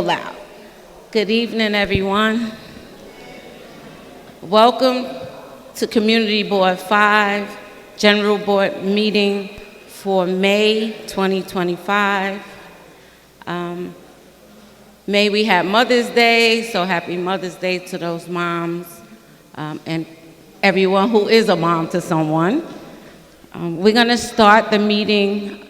Loud. Good evening, everyone. Welcome to Community Board 5, General Board meeting for May 2025. May we have Mother's Day, so happy Mother's Day to those moms and everyone who is a mom to someone. We're going to start the meeting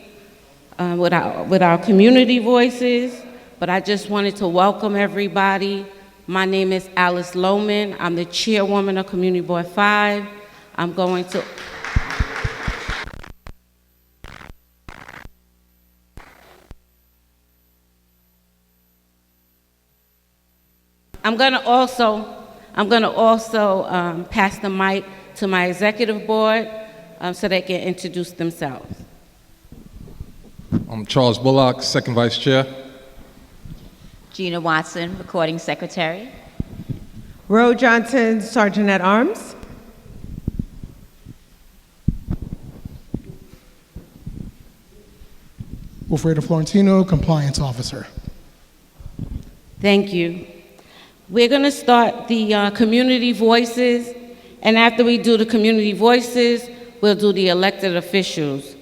with our community voices. But I just wanted to welcome everybody. My name is Alice Lowman. I'm the Chairwoman of Community Board 5. I'm going to also pass the mic to my executive board so they can introduce themselves. I'm Charles Bullock, second vice chair. Gina Watson, recording secretary. Ro Johnson, sergeant at arms. Wilfredo Florentino, compliance officer. Thank you. We're going to start the community voices, and after we do the community voices, we'll do the elected officials.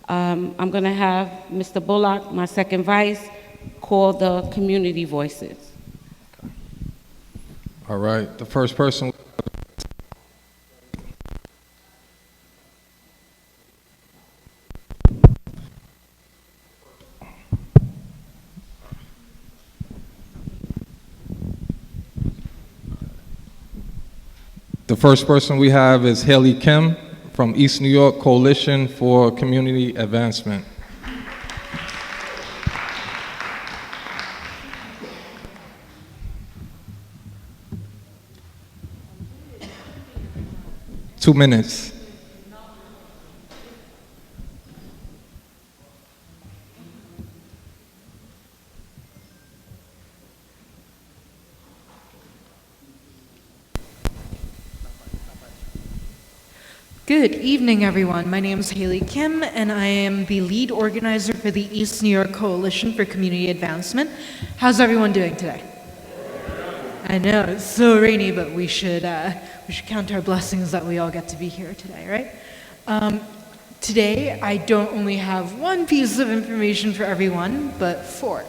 I'm going to have Mr. Bullock, my second vice, call the community voices. All right, the first person. The first person we have is Haley Kim from East New York Coalition for Community Advancement. Two minutes. Good evening, everyone. My name is Haley Kim, and I am the lead organizer for the East New York Coalition for Community Advancement. How's everyone doing today? I know, it's so rainy, but we should count our blessings that we all get to be here today, right? Today, I don't only have one piece of information for everyone, but four.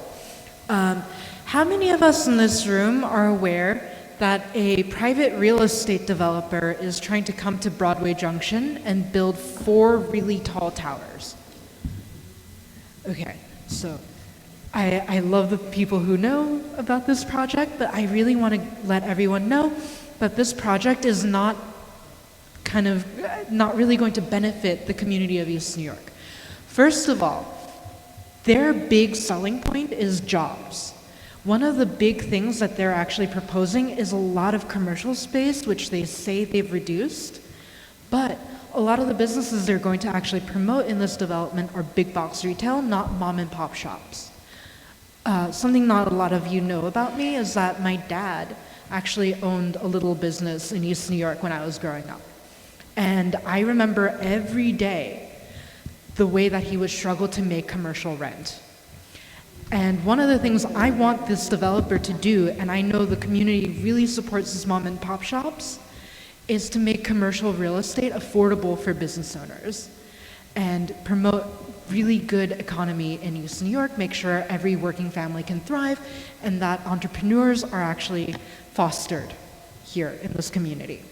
How many of us in this room are aware that a private real estate developer is trying to come to Broadway Junction and build 4 really tall towers? Okay, so I love the people who know about this project, but I really want to let everyone know that this project is not really going to benefit the community of East New York. First of all, their big selling point is jobs. One of the big things that they're actually proposing is a lot of commercial space, which they say they've reduced, but a lot of the businesses they're going to actually promote in this development are big box retail, not mom and pop shops. Something not a lot of you know about me is that my dad actually owned a little business in East New York when I was growing up. And I remember every day the way that he would struggle to make commercial rent. And one of the things I want this developer to do, and I know the community really supports these mom and pop shops, is to make commercial real estate affordable for business owners and promote really good economy in East New York, make sure every working family can thrive, and that entrepreneurs are actually fostered here in this community.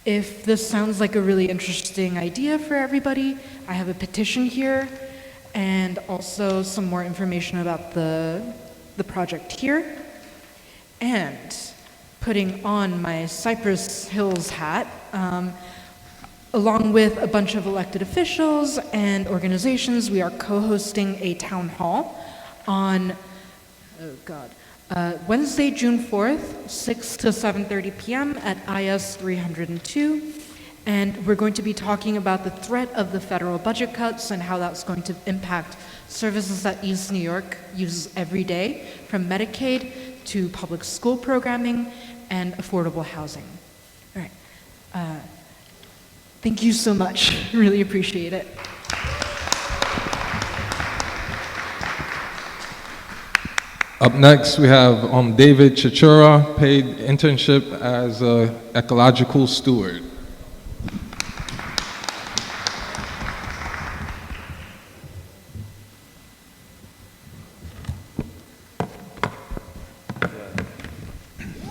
If this sounds like a really interesting idea for everybody, I have a petition here and also some more information about the project here. And putting on my Cypress Hills hat, along with a bunch of elected officials and organizations, we are co-hosting a town hall on, Wednesday, June 4th, 6 to 7:30 p.m. at IS 302. And we're going to be talking about the threat of the federal budget cuts and how that's going to impact services that East New York uses every day, from Medicaid to public school programming and affordable housing. All right. Thank you so much. Really appreciate it. Up next, we have David Chichura, paid internship as an ecological steward.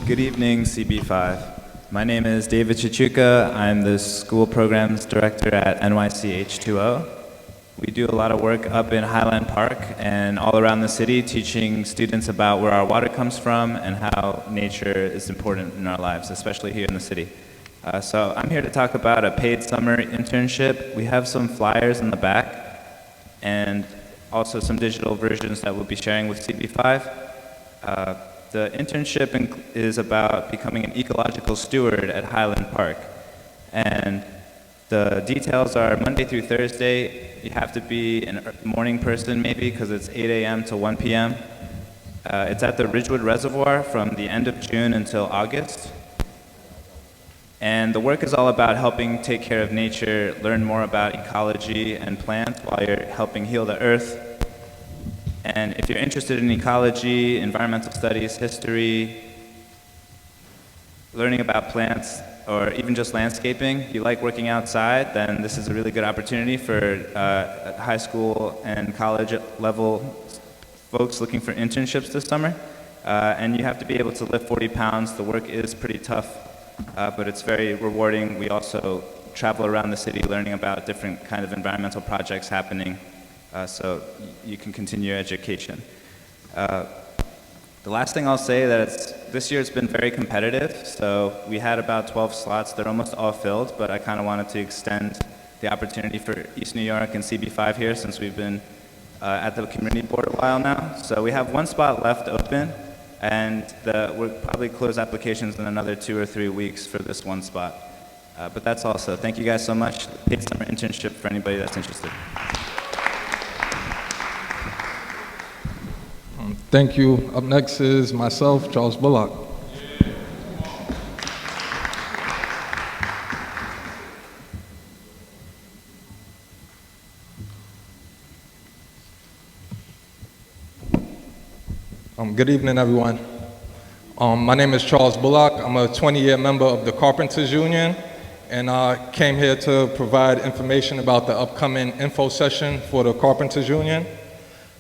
Good evening, CB5. My name is David Chichuka. I'm the School Programs Director at NYC H2O. We do a lot of work up in Highland Park and all around the city, teaching students about where our water comes from and how nature is important in our lives, especially here in the city. So I'm here to talk about a paid summer internship. We have some flyers in the back and also some digital versions that we'll be sharing with CB5. The internship is about becoming an ecological steward at Highland Park. And the details are Monday through Thursday. You have to be a morning person maybe because it's 8 a.m. to 1 p.m. It's at the Ridgewood Reservoir from the end of June until August. And the work is all about helping take care of nature, learn more about ecology and plants while you're helping heal the earth. And if you're interested in ecology, environmental studies, history, learning about plants, or even just landscaping, if you like working outside, then this is a really good opportunity for high school and college level folks looking for internships this summer. And you have to be able to lift 40 pounds. The work is pretty tough, but it's very rewarding. We also travel around the city learning about different kind of environmental projects happening. So you can continue your education. The last thing I'll say that this year it's been very competitive. So we had about 12 slots. They're almost all filled, but I kind of wanted to extend the opportunity for East New York and CB5 here since we've been at the community board a while now. So we have one spot left open, and we'll probably close applications in another 2 or 3 weeks for this one spot. But that's all. So thank you guys so much. Paid summer internship for anybody that's interested. Thank you. Up next is myself, Charles Bullock. Good evening, everyone. My name is Charles Bullock. I'm a 20-year member of the Carpenters Union, and I came here to provide information about the upcoming info session for the Carpenters Union.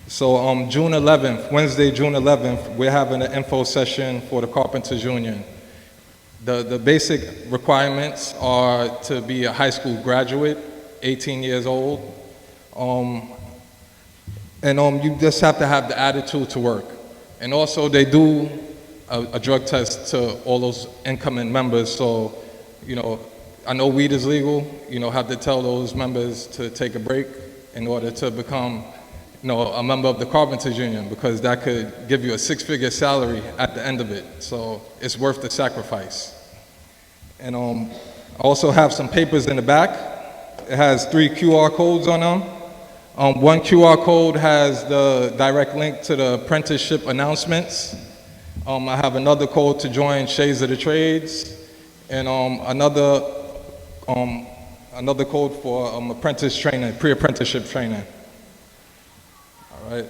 So June 11th, Wednesday, June 11th, we're having an info session for the Carpenters Union. The basic requirements are to be a high school graduate, 18 years old, and you just have to have the attitude to work. And also they do a drug test to all those incoming members, so, I know weed is legal, have to tell those members to take a break in order to become a member of the Carpenters Union, because that could give you a 6-figure salary at the end of it. So it's worth the sacrifice. And I also have some papers in the back. It has 3 QR codes on them. One QR code has the direct link to the apprenticeship announcements. I have another code to join Shades of the Trades, and another code for apprentice training, pre-apprenticeship training. All right,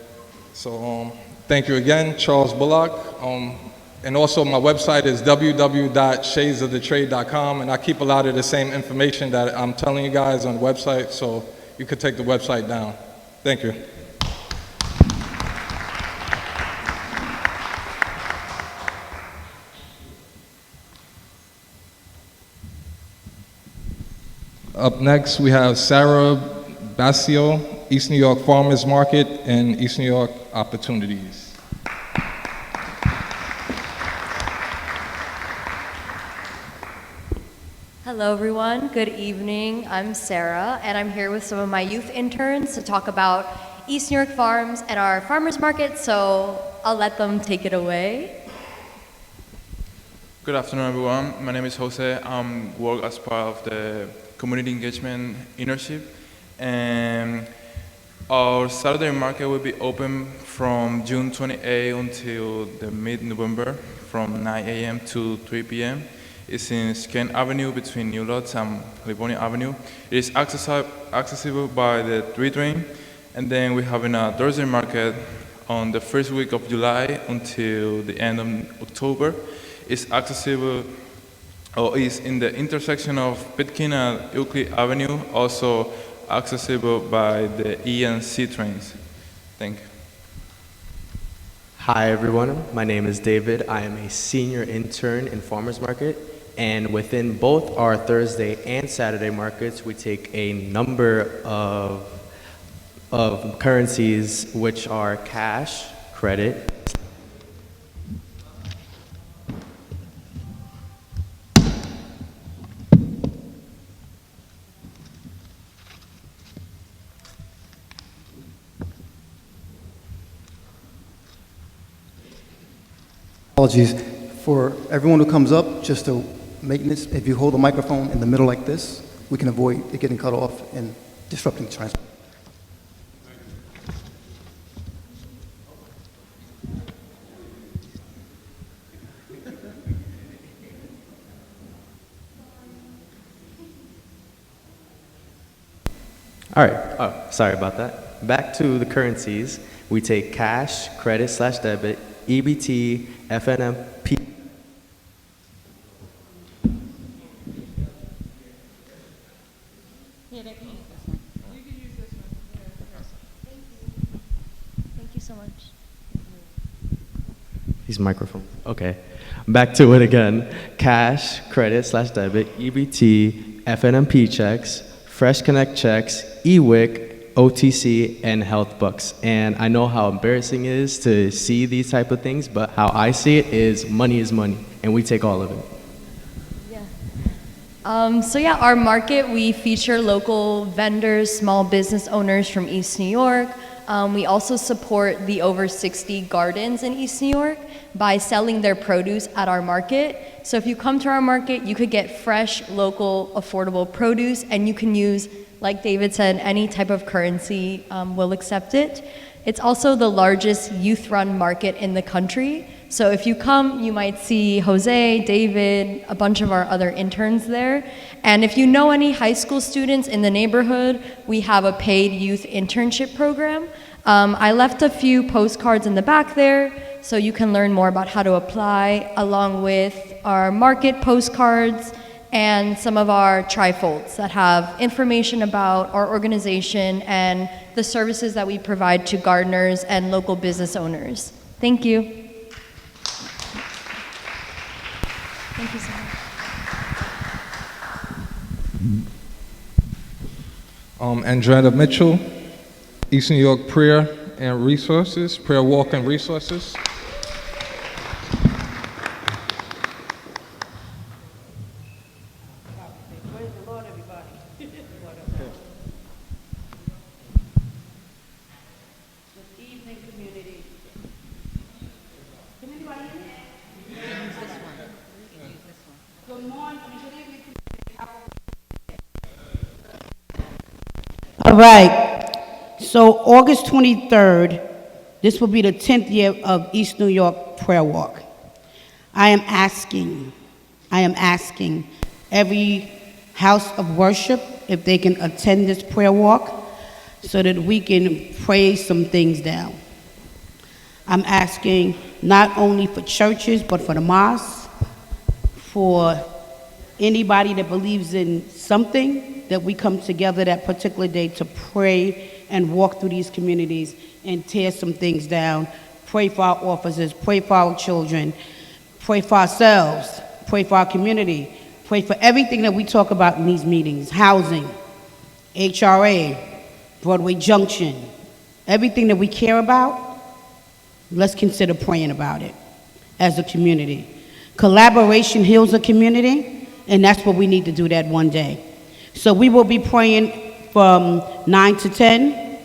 so thank you again, Charles Bullock. And also my website is www.shadesofthetrade.com, and I keep a lot of the same information that I'm telling you guys on the website, so you could take the website down. Thank you. Up next, we have Sarah Basio, East New York Farmers Market and East New York Opportunities. Hello everyone, good evening. I'm Sarah and I'm here with some of my youth interns to talk about East New York farms and our farmers market, so I'll let them take it away. Good afternoon everyone, my name is Jose. I work as part of the community engagement internship, and our Saturday market will be open from June 28 until the mid-November from 9 a.m. to 3 p.m. It's in Kent Avenue between New Lodge and California Avenue. It is accessible by the 3 train, and then we're having a Thursday market on the first week of July until the end of October. It's accessible, or is in the intersection of Pitkin and Euclid Avenue, also accessible by the E and C trains. Thank you. Hi everyone, my name is David. I am a senior intern in Farmers Market, and within both our Thursday and Saturday markets, we take a number of currencies, which are cash, credit. Apologies. For everyone who comes up, just to make this, if you hold the microphone in the middle like this, we can avoid it getting cut off and disrupting transport. All right, oh, sorry about that. Back to the currencies. We take cash, credit/debit, EBT, FNMP. Thank you so much. These microphones. Okay. Back to it again. Cash, credit/debit, EBT, FNMP checks, Fresh Connect checks, eWIC, OTC, and health bucks. And I know how embarrassing it is to see these type of things, but how I see it is money, and we take all of it. So yeah, our market, we feature local vendors, small business owners from East New York. We also support the over 60 gardens in East New York by selling their produce at our market. So if you come to our market, you could get fresh, local, affordable produce, and you can use, like David said, any type of currency will accept it. It's also the largest youth-run market in the country. So if you come, you might see Jose, David, a bunch of our other interns there. And if you know any high school students in the neighborhood, we have a paid youth internship program. I left a few postcards in the back there, so you can learn more about how to apply, along with our market postcards and some of our trifolds that have information about our organization and the services that we provide to gardeners and local business owners. Thank you. Thank you so much. Andrea Mitchell, East New York Prayer and Resources, Prayer Walk and Resources. All right, so August 23rd, this will be the 10th year of East New York Prayer Walk. I am asking every house of worship if they can attend this prayer walk so that we can pray some things down. I'm asking not only for churches, but for the mosques, for anybody that believes in something, that we come together that particular day to pray and walk through these communities and tear some things down. Pray for our officers, pray for our children, pray for ourselves, pray for our community, pray for everything that we talk about in these meetings: housing, HRA, Broadway Junction, everything that we care about. Let's consider praying about it as a community. Collaboration heals a community, and that's what we need to do that one day. So we will be praying from 9 to 10,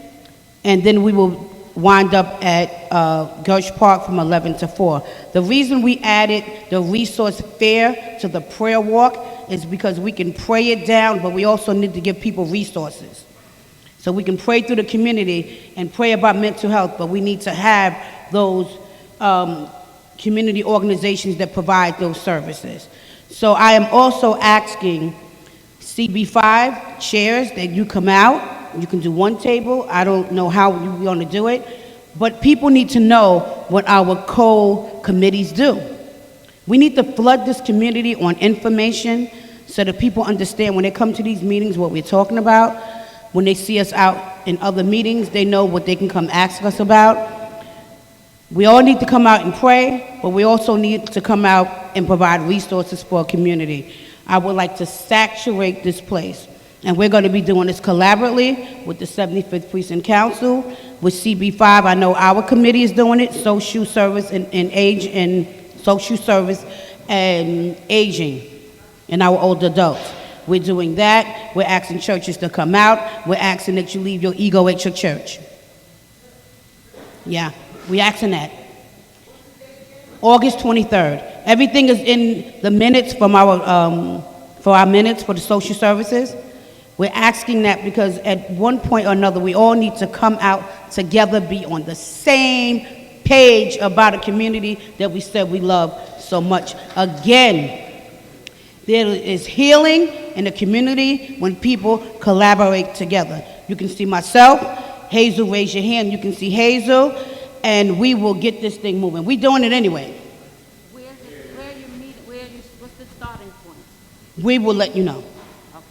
and then we will wind up at Gersh Park from 11 to 4. The reason we added the resource fair to the prayer walk is because we can pray it down, but we also need to give people resources. So we can pray through the community and pray about mental health, but we need to have those community organizations that provide those services. So I am also asking CB5 chairs that you come out. You can do one table. I don't know how you want to do it, But people need to know what our co-committees do. We need to flood this community on information so that people understand when they come to these meetings what we're talking about. When they see us out in other meetings, they know what they can come ask us about. We all need to come out and pray, but we also need to come out and provide resources for our community. I would like to saturate this place, and we're going to be doing this collaboratively with the 75th Precinct Council, with CB5. I know our committee is doing it, social service and age and social service and aging, and our older adults. We're doing that. We're asking churches to come out. We're asking that you leave your ego at your church. Yeah. We're asking that. August 23rd. Everything is in the minutes from our minutes for the social services. We're asking that because at one point or another, we all need to come out together, be on the same page about a community that we said we love so much. Again, there is healing in the community when people collaborate together. You can see myself. Hazel, raise your hand. You can see Hazel. And we will get this thing moving. We're doing it anyway. What's the starting point? We will let you know. Okay.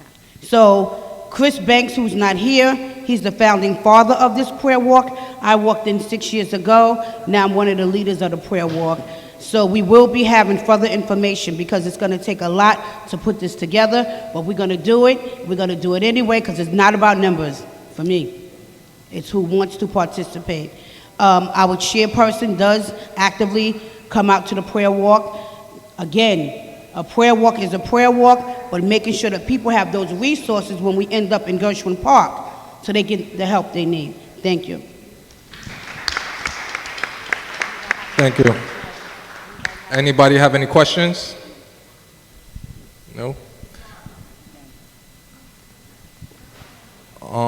So Chris Banks, who's not here, he's the founding father of this prayer walk. I walked in 6 years ago. Now I'm one of the leaders of the prayer walk. So we will be having further information because it's going to take a lot to put this together, but we're going to do it. We're going to do it anyway because it's not about numbers for me. It's who wants to participate. Our chairperson does actively come out to the prayer walk. Again, a prayer walk is a prayer walk, but making sure that people have those resources when we end up in Gershwin Park so they get the help they need. Thank you. Thank you. Anybody have any questions? No?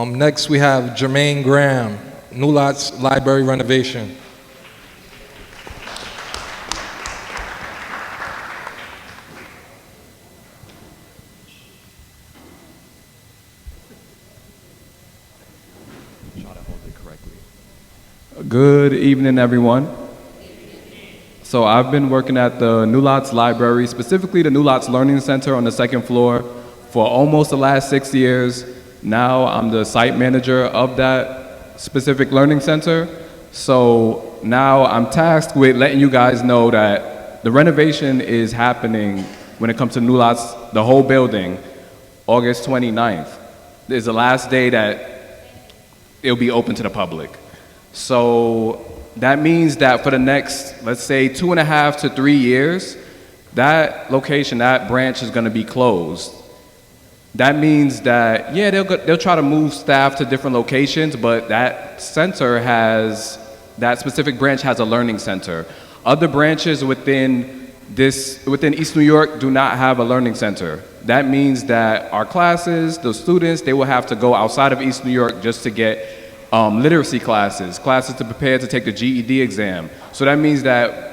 Next we have Jermaine Graham, New Lots Library renovation. Good evening, everyone. So I've been working at the New Lots Library, specifically the New Lots Learning Center on the second floor for almost the last 6 years. Now I'm the site manager of that specific learning center. So now I'm tasked with letting you guys know that the renovation is happening when it comes to New Lots, the whole building, August 29th. Is the last day that it'll be open to the public. So that means that for the next, let's say, 2.5 to 3 years, that location, that branch is going to be closed. That means that, yeah, they'll try to move staff to different locations, but that center has, that specific branch has a learning center. Other branches within East New York do not have a learning center. That means that our classes, the students, they will have to go outside of East New York just to get literacy classes to prepare to take the GED exam. So that means that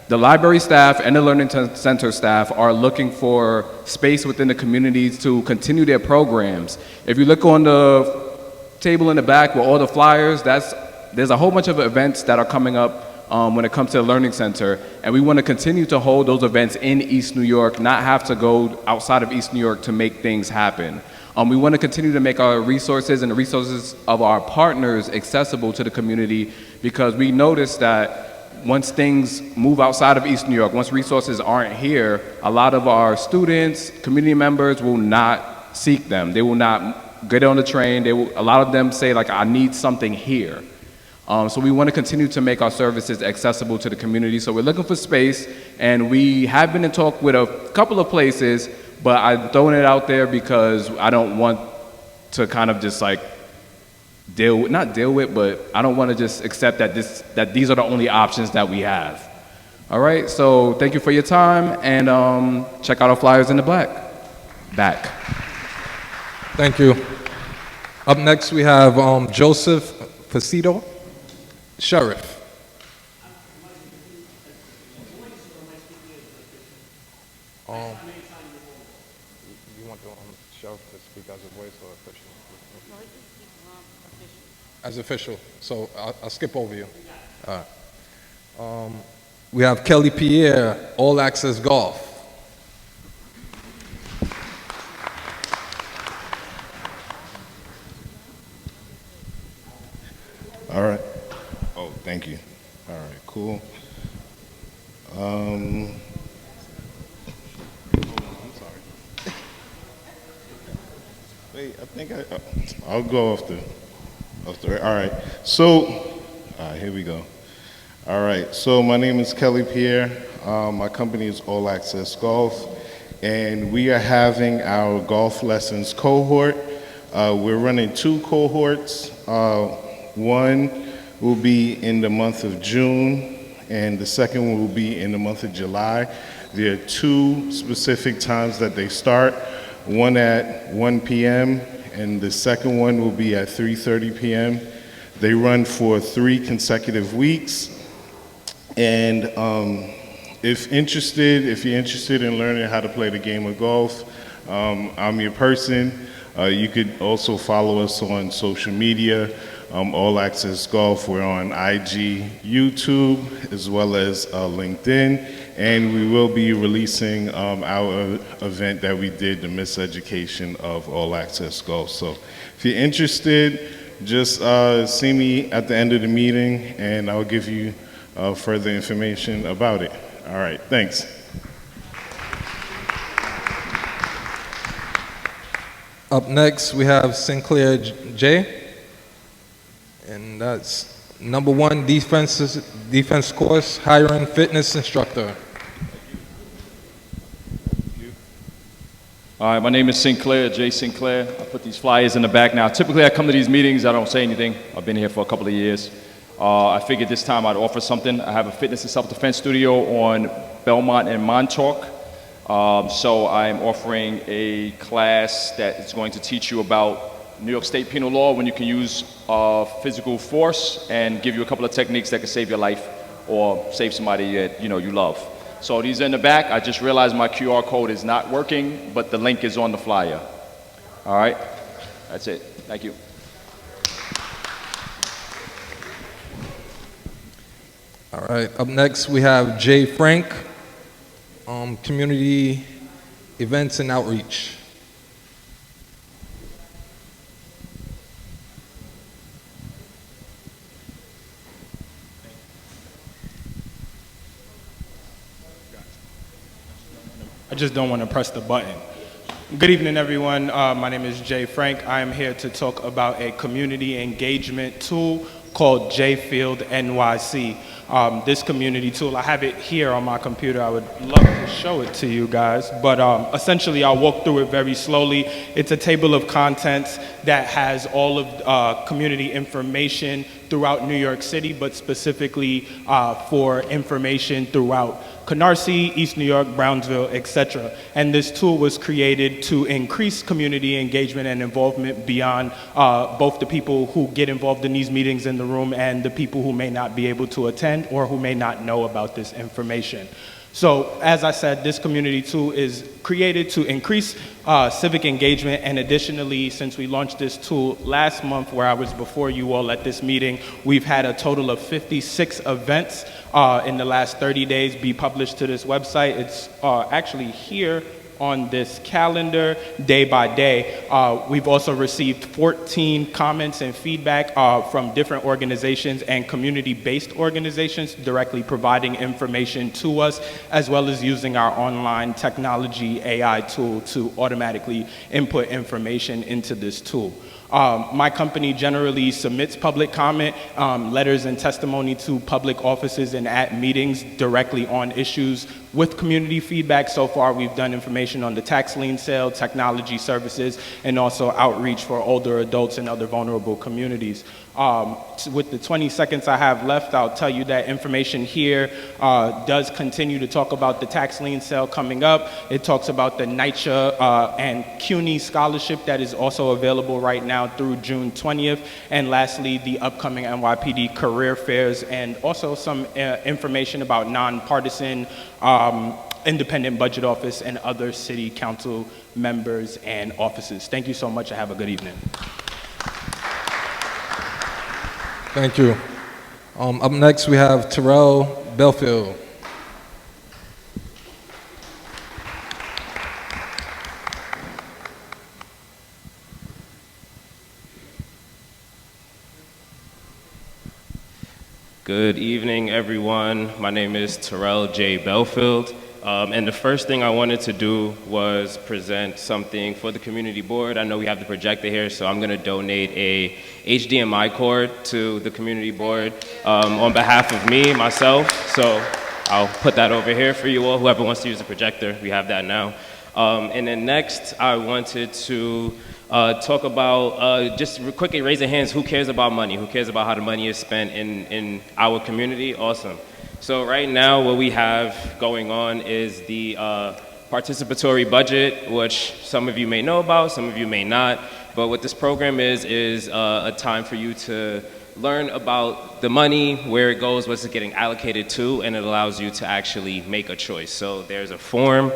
the library staff and the learning center staff are looking for space within the communities to continue their programs. If you look on the table in the back with all the flyers, there's a whole bunch of events that are coming up when it comes to the learning center, and we want to continue to hold those events in East New York, not have to go outside of East New York to make things happen. We want to continue to make our resources and the resources of our partners accessible to the community, because we notice that once things move outside of East New York, once resources aren't here, a lot of our students, community members will not seek them. They will not get on the train. A lot of them say, like, I need something here. So we want to continue to make our services accessible to the community. So we're looking for space, and we have been in talk with a couple of places, but I'm throwing it out there because I don't want to kind of just like not deal with, but I don't want to just accept that these are the only options that we have. All right, so thank you for your time, and check out our flyers in the back. Thank you. Up next we have Joseph Facito, Sheriff. You want the sheriff to speak as a voice or official? as official, so I'll skip over you. All right. We have Kelly Pierre, All Access Golf. All right. Oh, thank you. All right, cool. I'm sorry. Wait, I think I'll go off the. All right. So, here we go. All right. So my name is Kelly Pierre. My company is All Access Golf, and we are having our golf lessons cohort. We're running 2 cohorts. One will be in the month of June, and the second one will be in the month of July. There are 2 specific times that they start, one at 1 p.m., and the second one will be at 3:30 p.m. They run for 3 consecutive weeks. And if you're interested in learning how to play the game of golf, I'm your person. You could also follow us on social media. All Access Golf. We're on IG, YouTube, as well as LinkedIn, and we will be releasing our event that we did, the Miseducation of All Access Golf. So if you're interested, just see me at the end of the meeting, and I'll give you further information about it. All right, thanks. Up next, we have Sinclair J. And that's number 1 defense course, hiring fitness instructor. All right, my name is Sinclair, Jay Sinclair. I put these flyers in the back now. Typically, I come to these meetings, I don't say anything. I've been here for a couple of years. I figured this time I'd offer something. I have a fitness and self-defense studio on Belmont and Montauk. So I'm offering a class that is going to teach you about New York State penal law, when you can use physical force, and give you a couple of techniques that can save your life or save somebody that you love. So these are in the back. I just realized my QR code is not working, but the link is on the flyer. All right, that's it. Thank you. All right, up next we have Jay Frank, community events and outreach. I just don't want to press the button. Good evening, everyone. My name is Jay Frank. I am here to talk about a community engagement tool called JField NYC. This community tool, I have it here on my computer. I would love to show it to you guys, but essentially I'll walk through it very slowly. It's a table of contents that has all of community information throughout New York City, but specifically for information throughout Canarsie, East New York, Brownsville, etc. And this tool was created to increase community engagement and involvement beyond both the people who get involved in these meetings in the room and the people who may not be able to attend or who may not know about this information. So, as I said, this community tool is created to increase civic engagement, and additionally, since we launched this tool last month, where I was before you all at this meeting, we've had a total of 56 events in the last 30 days be published to this website. It's actually here on this calendar day by day. We've also received 14 comments and feedback from different organizations and community-based organizations directly providing information to us, as well as using our online technology AI tool to automatically input information into this tool. My company generally submits public comment, letters and testimony to public offices and at meetings directly on issues with community feedback. So far, we've done information on the tax lien sale, technology services, and also outreach for older adults and other vulnerable communities. With the 20 seconds I have left, I'll tell you that information here does continue to talk about the tax lien sale coming up. It talks about the NYCHA and CUNY scholarship that is also available right now through June 20th. And lastly, the upcoming NYPD career fairs, and also some information about nonpartisan independent budget office and other city council members and offices. Thank you so much and have a good evening. Thank you. Up next, we have Terrell Belfield. Good evening, everyone. My name is Terrell J. Belfield. And the first thing I wanted to do was present something for the community board. I know we have the projector here, so I'm going to donate a HDMI cord to the community board on behalf of myself. So I'll put that over here for you all. Whoever wants to use the projector, we have that now. And then next, I wanted to talk about, just quickly raise your hands, who cares about money? Who cares about how the money is spent in our community? Awesome. So right now, what we have going on is the participatory budget, which some of you may know about, some of you may not. But what this program is a time for you to learn about the money, where it goes, what's it getting allocated to, and it allows you to actually make a choice. So there's a form,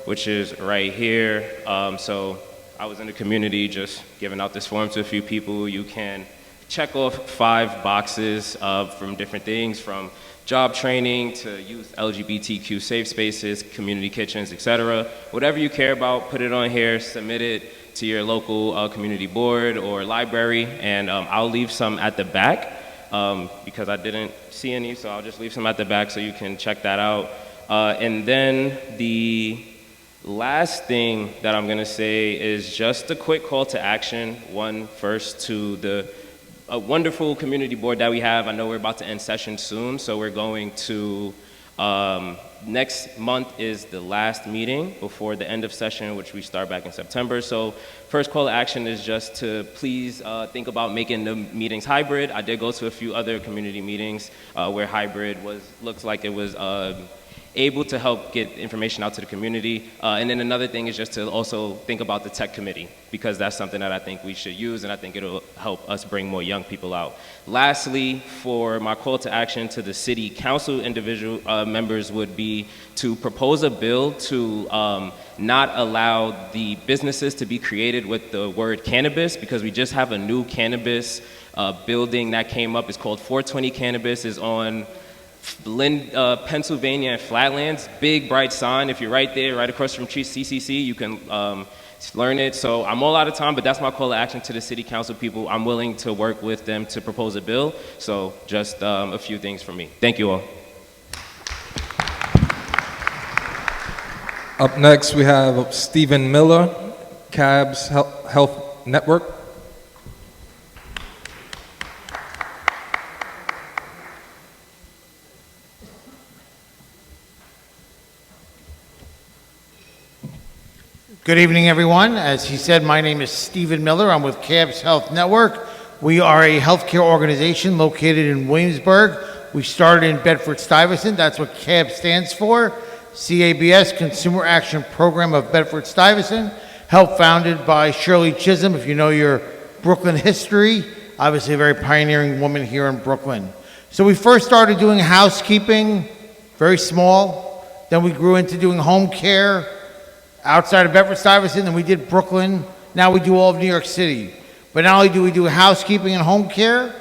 which is right here. So I was in the community just giving out this form to a few people. You can check off 5 boxes from different things, from job training to youth LGBTQ safe spaces, community kitchens, etc. Whatever you care about, put it on here, submit it to your local community board or library, and I'll leave some at the back because I didn't see any, so I'll just leave some at the back so you can check that out. And then the last thing that I'm gonna say is just a quick call to action. One, first to a wonderful community board that we have. I know we're about to end session soon, so we're going to, next month is the last meeting before the end of session, which we start back in September. So first call to action is just to please think about making the meetings hybrid. I did go to a few other community meetings where hybrid looks like it was able to help get information out to the community. And then another thing is just to also think about the tech committee, because that's something that I think we should use, and I think it'll help us bring more young people out. Lastly, for my call to action to the city council individual members would be to propose a bill to not allow the businesses to be created with the word cannabis, because we just have a new cannabis building that came up. It's called 420 Cannabis, is on Pennsylvania and Flatlands. Big bright sign. If you're right there, right across from CCC, you can learn it. So I'm all out of time, but that's my call to action to the city council people. I'm willing to work with them to propose a bill. So just a few things from me. Thank you all. Up next, we have Stephen Miller, CABS Health Network. Good evening, everyone. As he said, my name is Stephen Miller. I'm with CABS Health Network. We are a healthcare organization located in Williamsburg. We started in Bedford-Stuyvesant. That's what CABS stands for. CABS, Consumer Action Program of Bedford-Stuyvesant. Helped founded by Shirley Chisholm. If you know your Brooklyn history, obviously a very pioneering woman here in Brooklyn. So we first started doing housekeeping, very small. Then we grew into doing home care outside of Bedford-Stuyvesant, and we did Brooklyn. Now we do all of New York City. But not only do we do housekeeping and home care,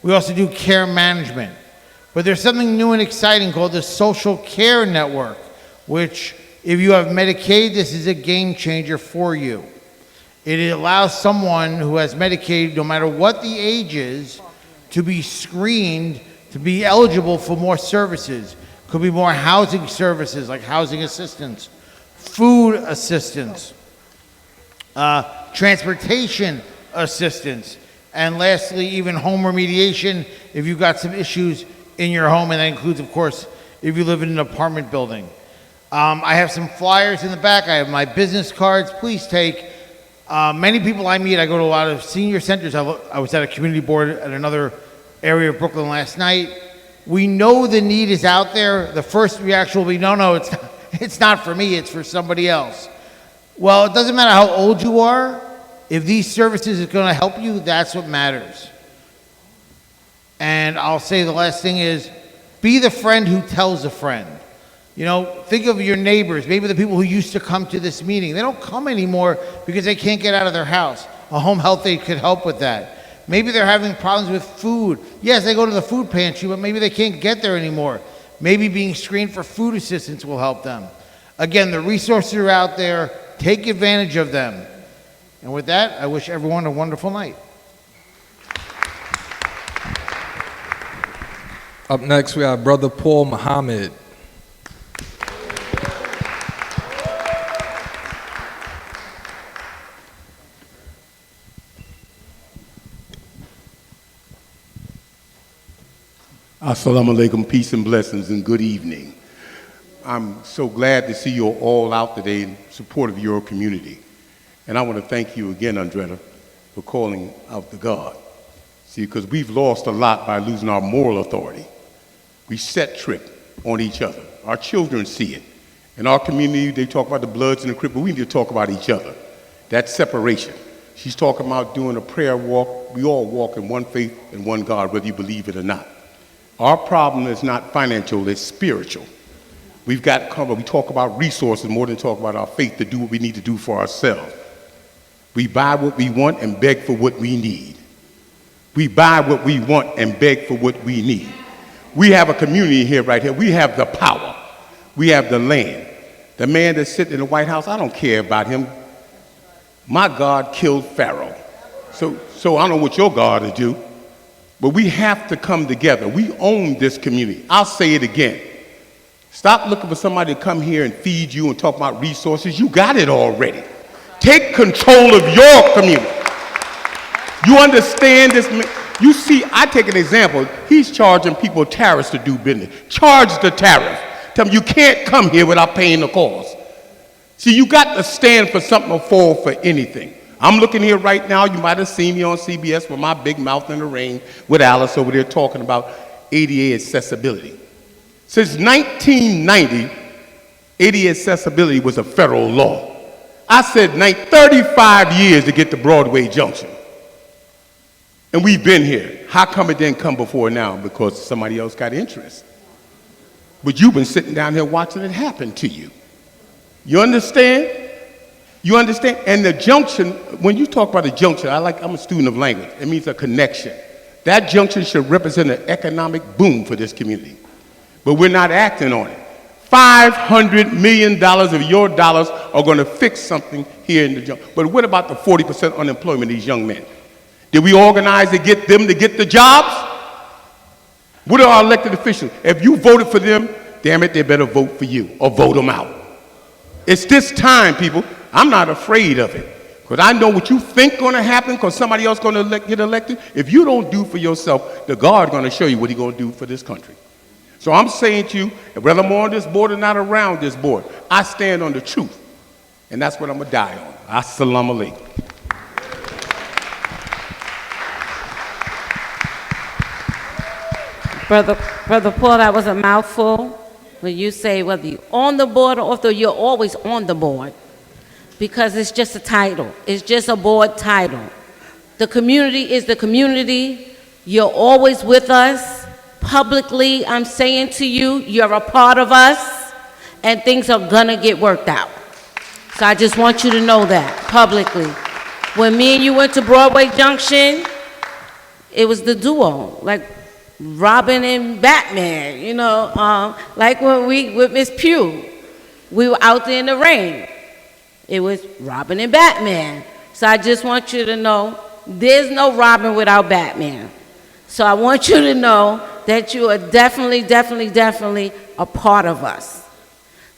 we also do care management. But there's something new and exciting called the Social Care Network, which, if you have Medicaid, this is a game changer for you. It allows someone who has Medicaid, no matter what the age is, to be screened to be eligible for more services. Could be more housing services, like housing assistance, food assistance, transportation assistance, and lastly, even home remediation if you've got some issues in your home, and that includes, of course, if you live in an apartment building. I have some flyers in the back. I have my business cards. Please take. Many people I meet, I go to a lot of senior centers. I was at a community board at another area of Brooklyn last night. We know the need is out there. The first reaction will be, no, it's not for me, it's for somebody else. Well, it doesn't matter how old you are. If these services are going to help you, that's what matters. And I'll say the last thing is, be the friend who tells a friend. You know, think of your neighbors, maybe the people who used to come to this meeting. They don't come anymore because they can't get out of their house. A home health aide could help with that. Maybe they're having problems with food. Yes, they go to the food pantry, but maybe they can't get there anymore. Maybe being screened for food assistance will help them. Again, the resources are out there. Take advantage of them. And with that, I wish everyone a wonderful night. Up next, we have Brother Paul Muhammad. Assalamu alaikum, peace and blessings, and good evening. I'm so glad to see you all out today in support of your community. And I want to thank you again, Andretta, for calling out the God. See, because we've lost a lot by losing our moral authority. We set trip on each other. Our children see it. In our community, they talk about the Bloods and the Crips, but we need to talk about each other. That's separation. She's talking about doing a prayer walk. We all walk in one faith and one God, whether you believe it or not. Our problem is not financial, it's spiritual. We've got to we talk about resources more than talk about our faith to do what we need to do for ourselves. We buy what we want and beg for what we need. We buy what we want and beg for what we need. We have a community here, right here. We have the power. We have the land. The man that's sitting in the White House, I don't care about him. My God killed Pharaoh. So I don't know what your God will do. But we have to come together. We own this community. I'll say it again. Stop looking for somebody to come here and feed you and talk about resources. You got it already. Take control of your community. You understand this? You see, I take an example. He's charging people tariffs to do business. Charge the tariff. Tell them you can't come here without paying the cost. See, you got to stand for something or fall for anything. I'm looking here right now. You might have seen me on CBS with my big mouth in the rain with Alice over there talking about ADA accessibility. Since 1990, ADA accessibility was a federal law. I said 35 years to get to Broadway Junction. And we've been here. How come it didn't come before now? Because somebody else got interest. But you've been sitting down here watching it happen to you. You understand? You understand? And the junction, when you talk about a junction, I'm a student of language. It means a connection. That junction should represent an economic boom for this community. But we're not acting on it. $500 million of your dollars are going to fix something here in the junction. But what about the 40% unemployment of these young men? Did we organize to get them to get the jobs? What are our elected officials? If you voted for them, damn it, they better vote for you or vote them out. It's this time, people. I'm not afraid of it. Because I know what you think going to happen because somebody else going to get elected. If you don't do for yourself, the God going to show you what he's going to do for this country. So I'm saying to you, whether I'm on this board or not around this board, I stand on the truth. And that's what I'm going to die on. Assalamu alaikum. Brother Paul, that was a mouthful. When you say whether you're on the board or off, you're always on the board. Because it's just a title. It's just a board title. The community is the community. You're always with us. Publicly, I'm saying to you, you're a part of us, and things are gonna get worked out. So I just want you to know that publicly. When me and you went to Broadway Junction, it was the duo, like Robin and Batman, you know, like when we with Miss Pugh, we were out there in the rain. It was Robin and Batman. So I just want you to know there's no Robin without Batman. So I want you to know that you are definitely a part of us.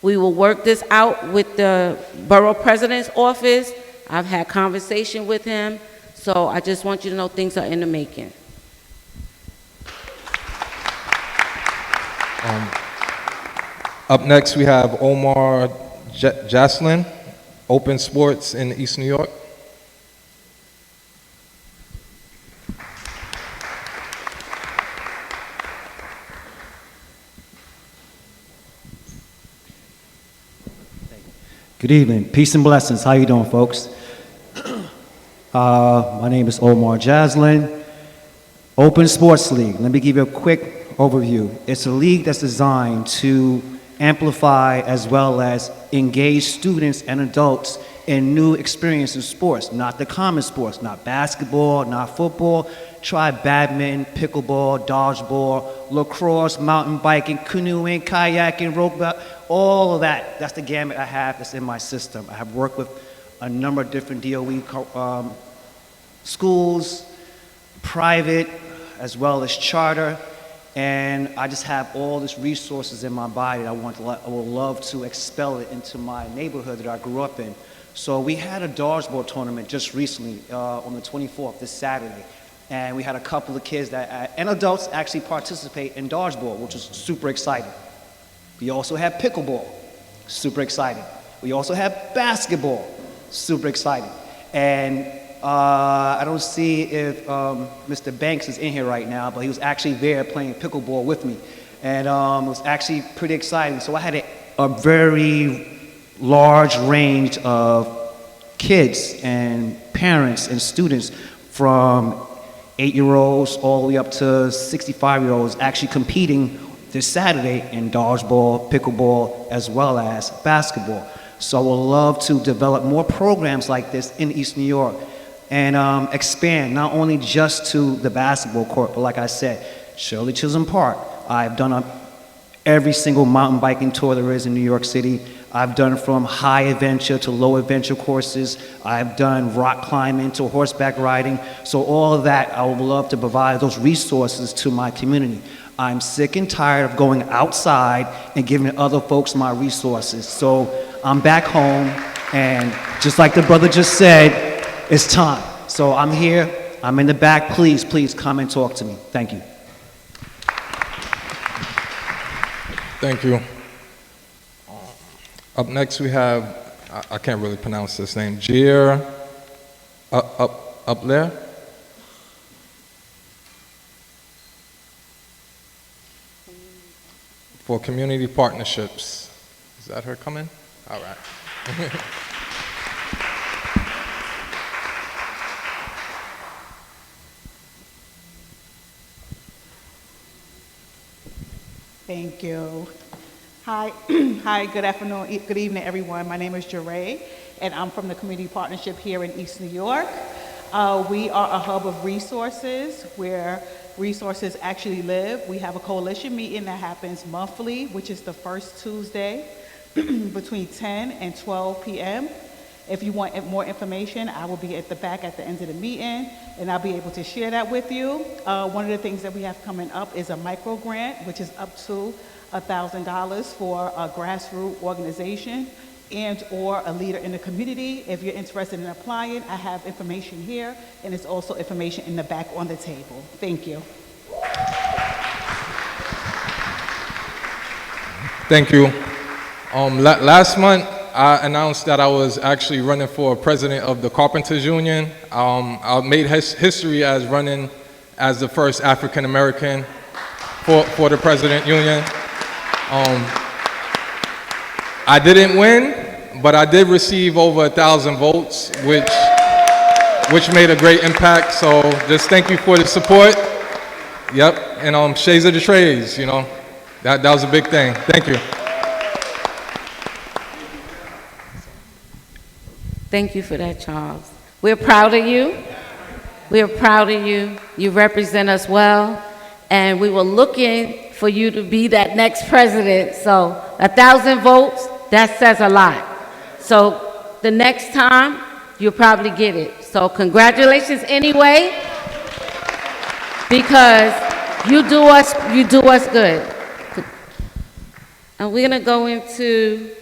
We will work this out with the borough president's office. I've had conversation with him. So I just want you to know things are in the making. Up next, we have Omar Jaslin, Open Sports in East New York. Good evening. Peace and blessings. How you doing, folks? My name is Omar Jaslin. Open Sports League. Let me give you a quick overview. It's a league that's designed to amplify as well as engage students and adults and new experience in sports, not the common sports, not basketball, not football. Try badminton, pickleball, dodgeball, lacrosse, mountain biking, canoeing, kayaking, rope, all of that. That's the gamut I have that's in my system. I have worked with a number of different DOE schools, private, as well as charter, and I just have all these resources in my body. I would love to expel it into my neighborhood that I grew up in. So we had a dodgeball tournament just recently on the 24th, this Saturday. And we had a couple of kids and adults actually participate in dodgeball, which was super exciting. We also had pickleball, super exciting. We also had basketball, super exciting. And I don't see if Mr. Banks is in here right now, but he was actually there playing pickleball with me. And it was actually pretty exciting. So I had a very large range of kids and parents and students from 8-year-olds all the way up to 65-year-olds actually competing this Saturday in dodgeball, pickleball, as well as basketball. So I would love to develop more programs like this in East New York and expand not only just to the basketball court, but like I said, Shirley Chisholm Park. I've done every single mountain biking tour there is in New York City. I've done from high adventure to low adventure courses. I've done rock climbing to horseback riding. So all of that, I would love to provide those resources to my community. I'm sick and tired of going outside and giving other folks my resources. So I'm back home, and just like the brother just said, it's time. So I'm here, I'm in the back. Please, please come and talk to me. Thank you. Thank you. Up next we have, I can't really pronounce this name, Jair up there. For community partnerships. Is that her coming? All right. Thank you. Hi, hi, good afternoon, good evening, everyone. My name is Jeray, and I'm from the Community Partnership here in East New York. We are a hub of resources where resources actually live. We have a coalition meeting that happens monthly, which is the first Tuesday between 10 and 12 p.m. If you want more information, I will be at the back at the end of the meeting, and I'll be able to share that with you. One of the things that we have coming up is a micro grant, which is up to $1,000 for a grassroots organization and or a leader in the community. If you're interested in applying, I have information here, and it's also information in the back on the table. Thank you. Thank you. Last month, I announced that I was actually running for president of the Carpenters Union. I made history as running as the first African American for the President Union. I didn't win, but I did receive over 1,000 votes, which made a great impact. So just thank you for the support. Yep, and shades of the trades, you know, that was a big thing. Thank you. Thank you for that, Charles. We're proud of you. We're proud of you. You represent us well, and we were looking for you to be that next president. So 1,000 votes, that says a lot. So the next time, you'll probably get it. So congratulations anyway, because you do us good. And we're gonna go into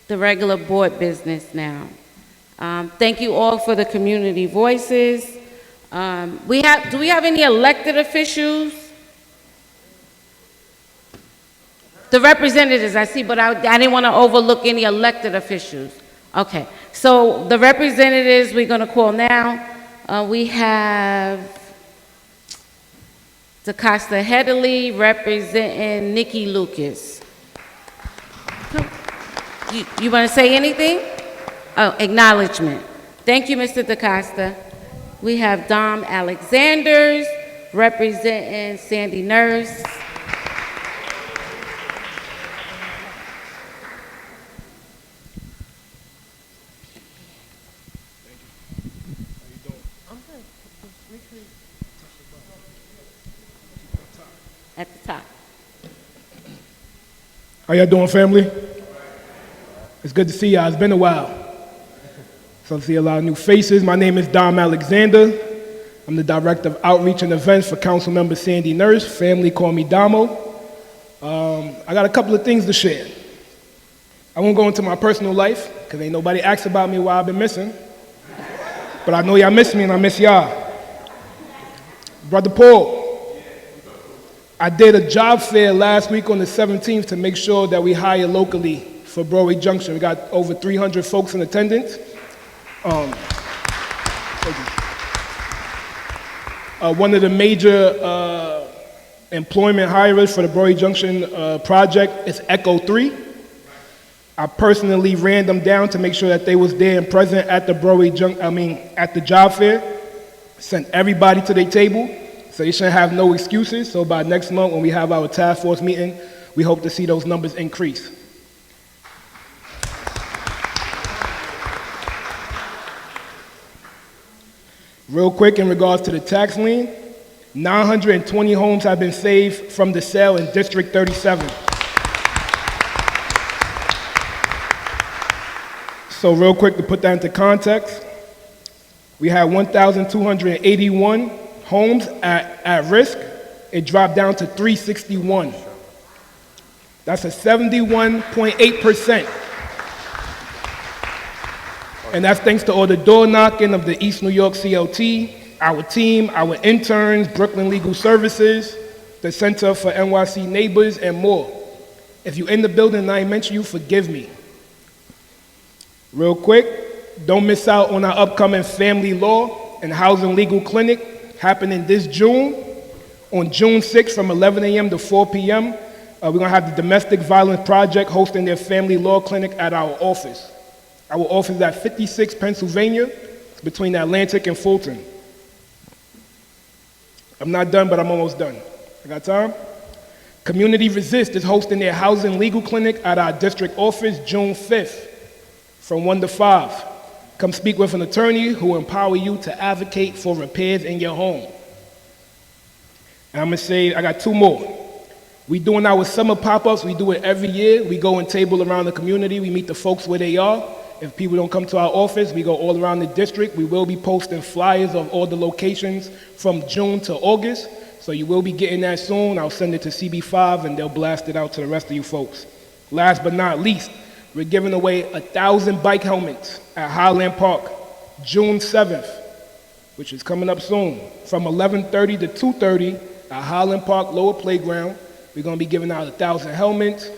the regular board business now. Thank you all for the community voices. Do we have any elected officials? The representatives I see, but I didn't want to overlook any elected officials. Okay, so the representatives we're going to call now. We have DeCosta Headley representing Nikki Lucas. You want to say anything? Oh, acknowledgement. Thank you, Mr. DeCosta. We have Dom Alexanders representing Sandy Nurse. at the top. How y'all doing, family? It's good to see y'all. It's been a while. So I see a lot of new faces. My name is Dom Alexander. I'm the Director of Outreach and Events for Councilmember Sandy Nurse. Family call me Damo. I got a couple of things to share. I won't go into my personal life, because ain't nobody asked about me while I've been missing. But I know y'all miss me, and I miss y'all. Brother Paul, I did a job fair last week on the 17th to make sure that we hire locally for Broadway Junction. We got over 300 folks in attendance. One of the major employment hires for the Broadway Junction project is Echo 3. I personally ran them down to make sure that they was there and present at the at the job fair. Sent everybody to their table, so they shouldn't have no excuses. So by next month, when we have our task force meeting, we hope to see those numbers increase. Real quick, in regards to the tax lien, 920 homes have been saved from the sale in District 37. So real quick, to put that into context, we had 1,281 homes at risk. It dropped down to 361. That's a 71.8%. And that's thanks to all the door knocking of the East New York CLT, our team, our interns, Brooklyn Legal Services, the Center for NYC Neighbors, and more. If you're in the building and I ain't mention you, forgive me. Real quick, don't miss out on our upcoming Family Law and Housing Legal Clinic happening this June. On June 6th from 11 a.m. to 4 p.m., we're going to have the Domestic Violence Project hosting their Family Law Clinic at our office. Our office is at 56 Pennsylvania, between Atlantic and Fulton. I'm not done, but I'm almost done. I got time? Community Resist is hosting their Housing Legal Clinic at our district office June 5th from 1 to 5. Come speak with an attorney who will empower you to advocate for repairs in your home. And I'm going to say, I got two more. We doing our summer pop-ups. We do it every year. We go and table around the community. We meet the folks where they are. If people don't come to our office, we go all around the district. We will be posting flyers of all the locations from June to August. So you will be getting that soon. I'll send it to CB5 and they'll blast it out to the rest of you folks. Last but not least, we're giving away 1,000 bike helmets at Highland Park, June 7th, which is coming up soon, from 11:30 to 2:30 at Highland Park Lower Playground. We're going to be giving out 1,000 helmets.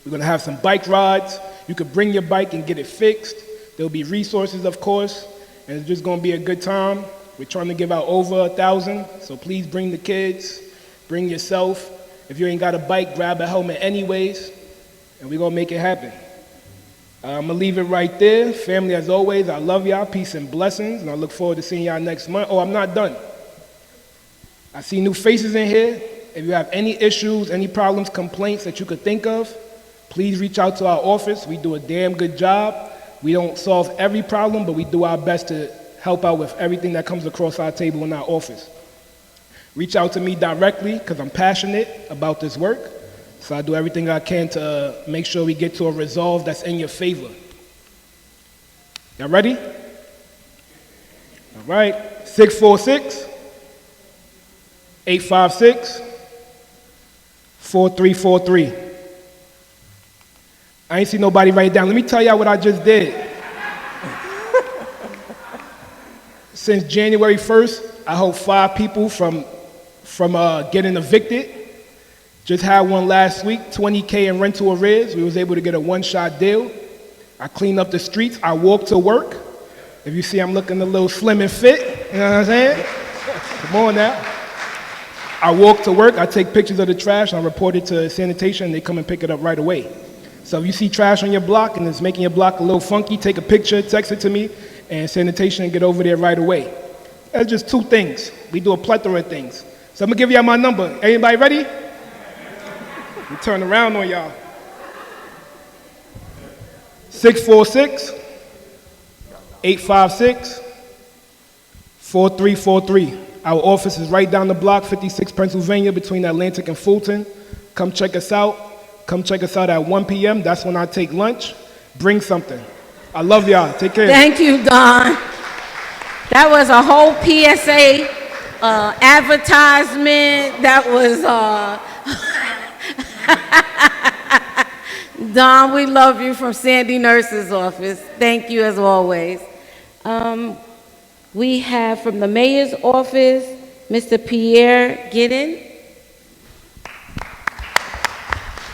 We're going to have some bike rides. You could bring your bike and get it fixed. There'll be resources, of course, and it's just going to be a good time. We're trying to give out over 1,000, so please bring the kids, bring yourself. If you ain't got a bike, grab a helmet anyways, and we're going to make it happen. I'm going to leave it right there. Family, as always, I love y'all. Peace and blessings, and I look forward to seeing y'all next month. Oh, I'm not done. I see new faces in here. If you have any issues, any problems, complaints that you could think of, please reach out to our office. We do a damn good job. We don't solve every problem, but we do our best to help out with everything that comes across our table in our office. Reach out to me directly because I'm passionate about this work. So I do everything I can to make sure we get to a resolve that's in your favor. Y'all ready? All right. 646-856-4343. I ain't see nobody write it down. Let me tell y'all what I just did. Since January 1st, I hope 5 people from getting evicted. Just had one last week, $20K in rental arrears. We was able to get a one-shot deal. I cleaned up the streets. I walked to work. If you see I'm looking a little slim and fit, you know what I'm saying? Come on now. I walk to work. I take pictures of the trash. And I report it to sanitation. And they come and pick it up right away. So if you see trash on your block and it's making your block a little funky, take a picture, text it to me, and sanitation get over there right away. That's just 2 things. We do a plethora of things. So I'm going to give y'all my number. Everybody ready? We turn around on y'all. 646-856-4343. Our office is right down the block, 56 Pennsylvania, between Atlantic and Fulton. Come check us out. Come check us out at 1 p.m. That's when I take lunch. Bring something. I love y'all. Take care. Thank you, Don. That was a whole PSA advertisement. That was, Don, we love you from Sandy Nurse's office. Thank you as always. We have from the mayor's office, Mr. Pierre Giddin.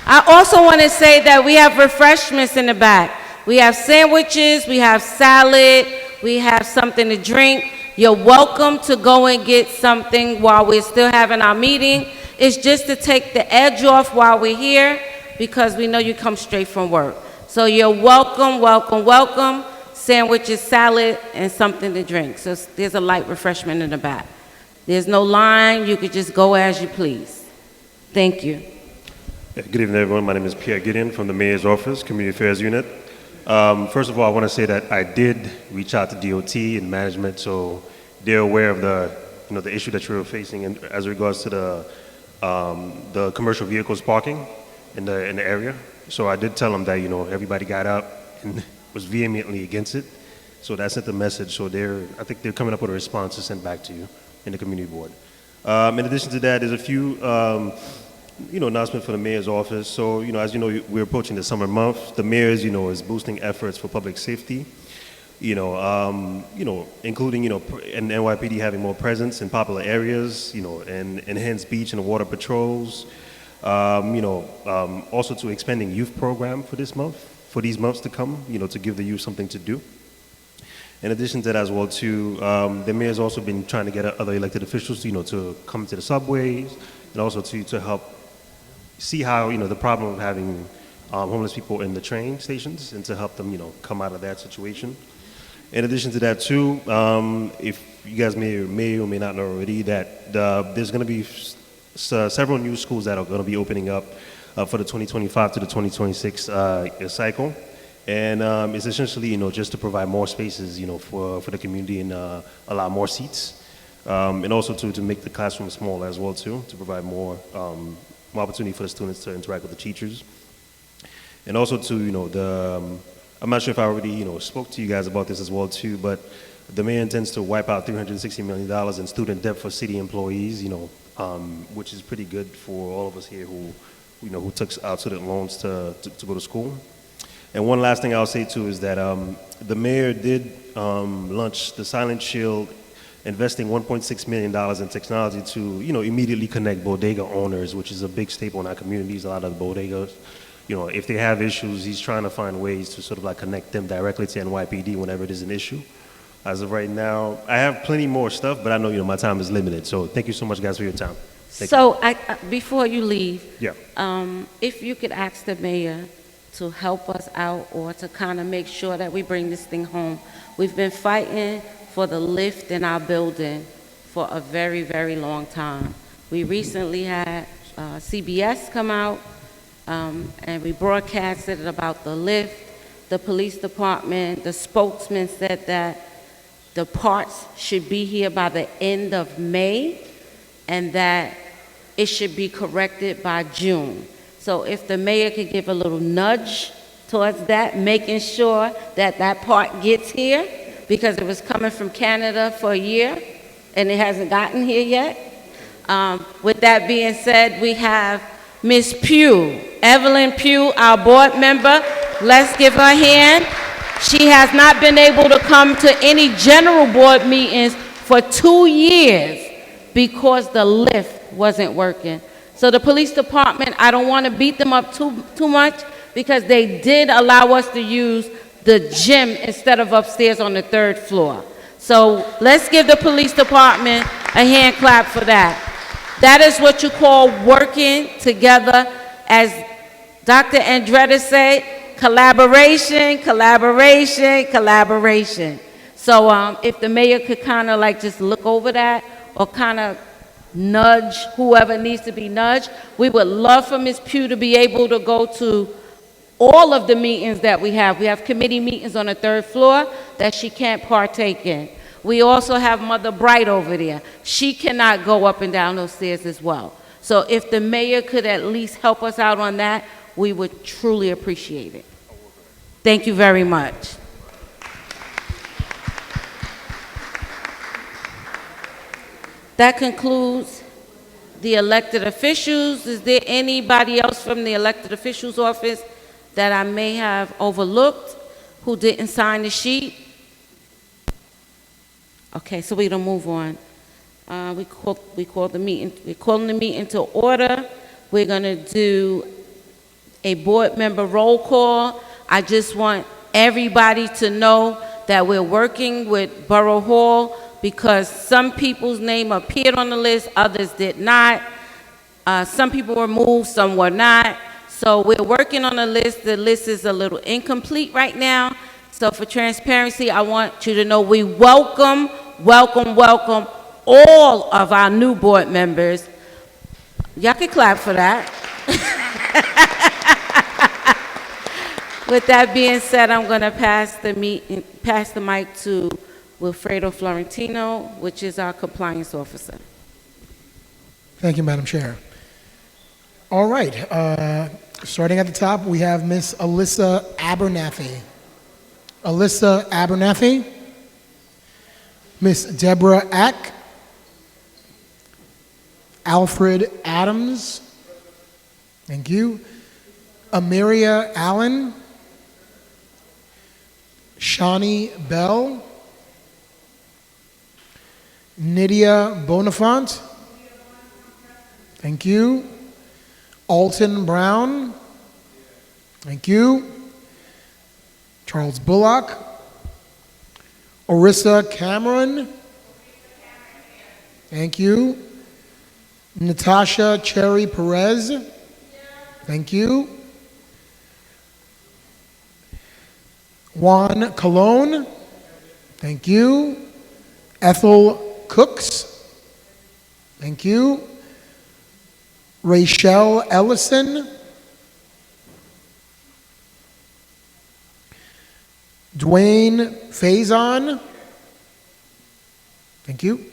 I also want to say that we have refreshments in the back. We have sandwiches, we have salad, we have something to drink. You're welcome to go and get something while we're still having our meeting. It's just to take the edge off while we're here because we know you come straight from work. So you're welcome, welcome, welcome. Sandwiches, salad, and something to drink. So there's a light refreshment in the back. There's no line. You could just go as you please. Thank you. Good evening, everyone. My name is Pierre Gideon from the Mayor's Office, Community Affairs Unit. First of all, I want to say that I did reach out to DOT and management, so they're aware of the issue that you're facing as regards to the commercial vehicles parking in the area. So I did tell them that everybody got up and was vehemently against it. So that sent the message. So I think they're coming up with a response to send back to you in the community board. In addition to that, there's a few announcement for the mayor's office. So, as you know, we're approaching the summer month. The mayor's, is boosting efforts for public safety, including, and NYPD having more presence in popular areas, and enhanced beach and water patrols, also to expanding youth program for this month, for these months to come, to give the youth something to do. In addition to that as well, too, the mayor's also been trying to get other elected officials, to come to the subways and also to help see how, the problem of having homeless people in the train stations and to help them, come out of that situation. In addition to that, too, if you guys may or may not know already, that there's going to be several new schools that are going to be opening up for the 2025 to the 2026 cycle. And it's essentially, just to provide more spaces, for the community and allow more seats. And also to make the classroom smaller as well, too, to provide more opportunity for the students to interact with the teachers. And also to, I'm not sure if I already, spoke to you guys about this as well, too, but the mayor intends to wipe out $360 million in student debt for city employees, which is pretty good for all of us here who took out student loans to go to school. And one last thing I'll say, too, is that the mayor did launch the Silent Shield, investing $1.6 million in technology to, immediately connect bodega owners, which is a big staple in our communities. A lot of the bodegas, if they have issues, he's trying to find ways to sort of connect them directly to NYPD whenever it is an issue. As of right now, I have plenty more stuff, but I know, my time is limited. So thank you so much, guys, for your time. Thank you. Before you leave, yeah. If you could ask the mayor to help us out or to kind of make sure that we bring this thing home. We've been fighting for the lift in our building for a very, very long time. We recently had CBS come out and we broadcasted about the lift. The police department, the spokesman said that the parts should be here by the end of May and that it should be corrected by June. So if the mayor could give a little nudge towards that, making sure that that part gets here, because it was coming from Canada for a year and it hasn't gotten here yet. With that being said, we have Ms. Pugh, Evelyn Pugh, our board member. Let's give her a hand. She has not been able to come to any general board meetings for 2 years because the lift wasn't working. So the police department, I don't want to beat them up too much because they did allow us to use the gym instead of upstairs on the 3rd floor. So let's give the police department a hand clap for that. That is what you call working together. As Dr. Andretta said, collaboration, collaboration, collaboration. So if the mayor could kind of just look over that or kind of nudge whoever needs to be nudged. We would love for Ms. Pugh to be able to go to all of the meetings that we have. We have committee meetings on the 3rd floor that she can't partake in. We also have Mother Bright over there. She cannot go up and down those stairs as well. So if the mayor could at least help us out on that, we would truly appreciate it. Thank you very much. That concludes the elected officials. Is there anybody else from the elected officials office that I may have overlooked who didn't sign the sheet? Okay, so we're gonna move on. We're calling the meeting to order. We're gonna do a board member roll call. I just want everybody to know that we're working with Borough Hall because some people's name appeared on the list, others did not. Some people were moved, some were not. So we're working on a list. The list is a little incomplete right now. So for transparency, I want you to know we welcome all of our new board members. Y'all can clap for that. With that being said, I'm going to pass the mic to Wilfredo Florentino, which is our compliance officer. Thank you, Madam Chair. All right, starting at the top, we have Miss Alyssa Abernathy. Alyssa Abernathy. Miss Deborah Ack. Alfred Adams. Thank you. Amiria Allen. Shawnee Bell. Nydia Bonifant. Thank you. Alton Brown. Thank you. Charles Bullock. Orissa Cameron. Thank you. Natasha Cherry Perez. Thank you. Juan Colon. Thank you. Ethel Cooks. Thank you. Rachel Ellison. Dwayne Faison. Thank you.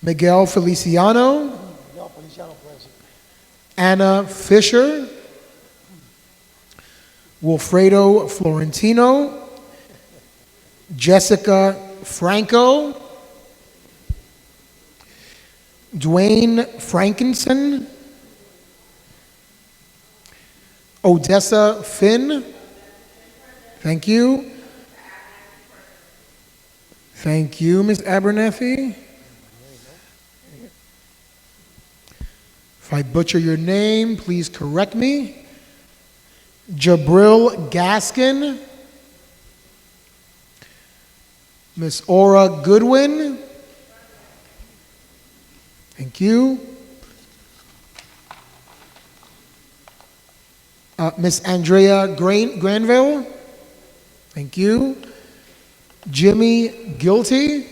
Miguel Feliciano. Anna Fisher. Wilfredo Florentino. Jessica Franco. Dwayne Frankenson. Odessa Finn. Thank you. Thank you, Ms. Abernathy. If I butcher your name, please correct me. Jabril Gaskin. Miss Aura Goodwin. Thank you. Miss Andrea Granville. Thank you. Jimmy Guilty.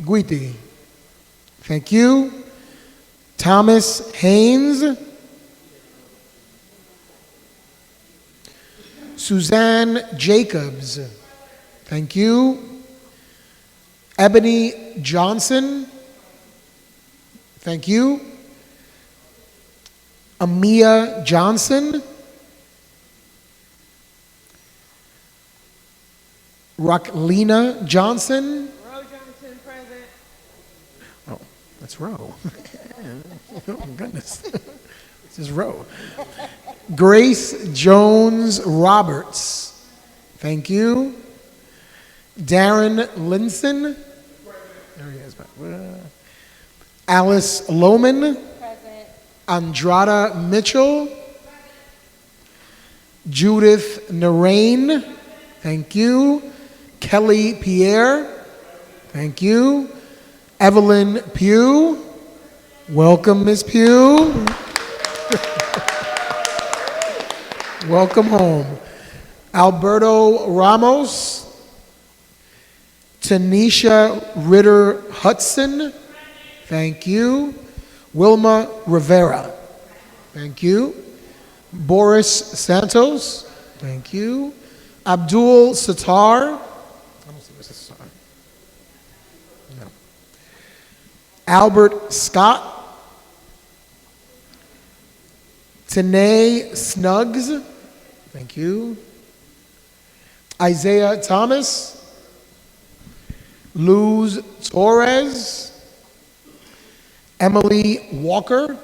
Guiti. Thank you. Thomas Haynes. Suzanne Jacobs. Thank you. Ebony Johnson. Thank you. Amia Johnson. Rocklina Johnson. Oh, that's Roe. Oh, goodness. This is Roe. Grace Jones Roberts. Thank you. Darren Linson. There he is. Alice Lowman. Present. Andrada Mitchell. Judith Narain. Thank you. Kelly Pierre. Thank you. Evelyn Pugh. Welcome, Ms. Pugh. Welcome home. Alberto Ramos. Tanisha Ritter Hudson. Thank you. Wilma Rivera. Thank you. Boris Santos. Thank you. Abdul Sattar. I don't see Mrs. Sattar. No. Albert Scott. Tanae Snuggs. Thank you. Isaiah Thomas. Luz Torres. Emily Walker.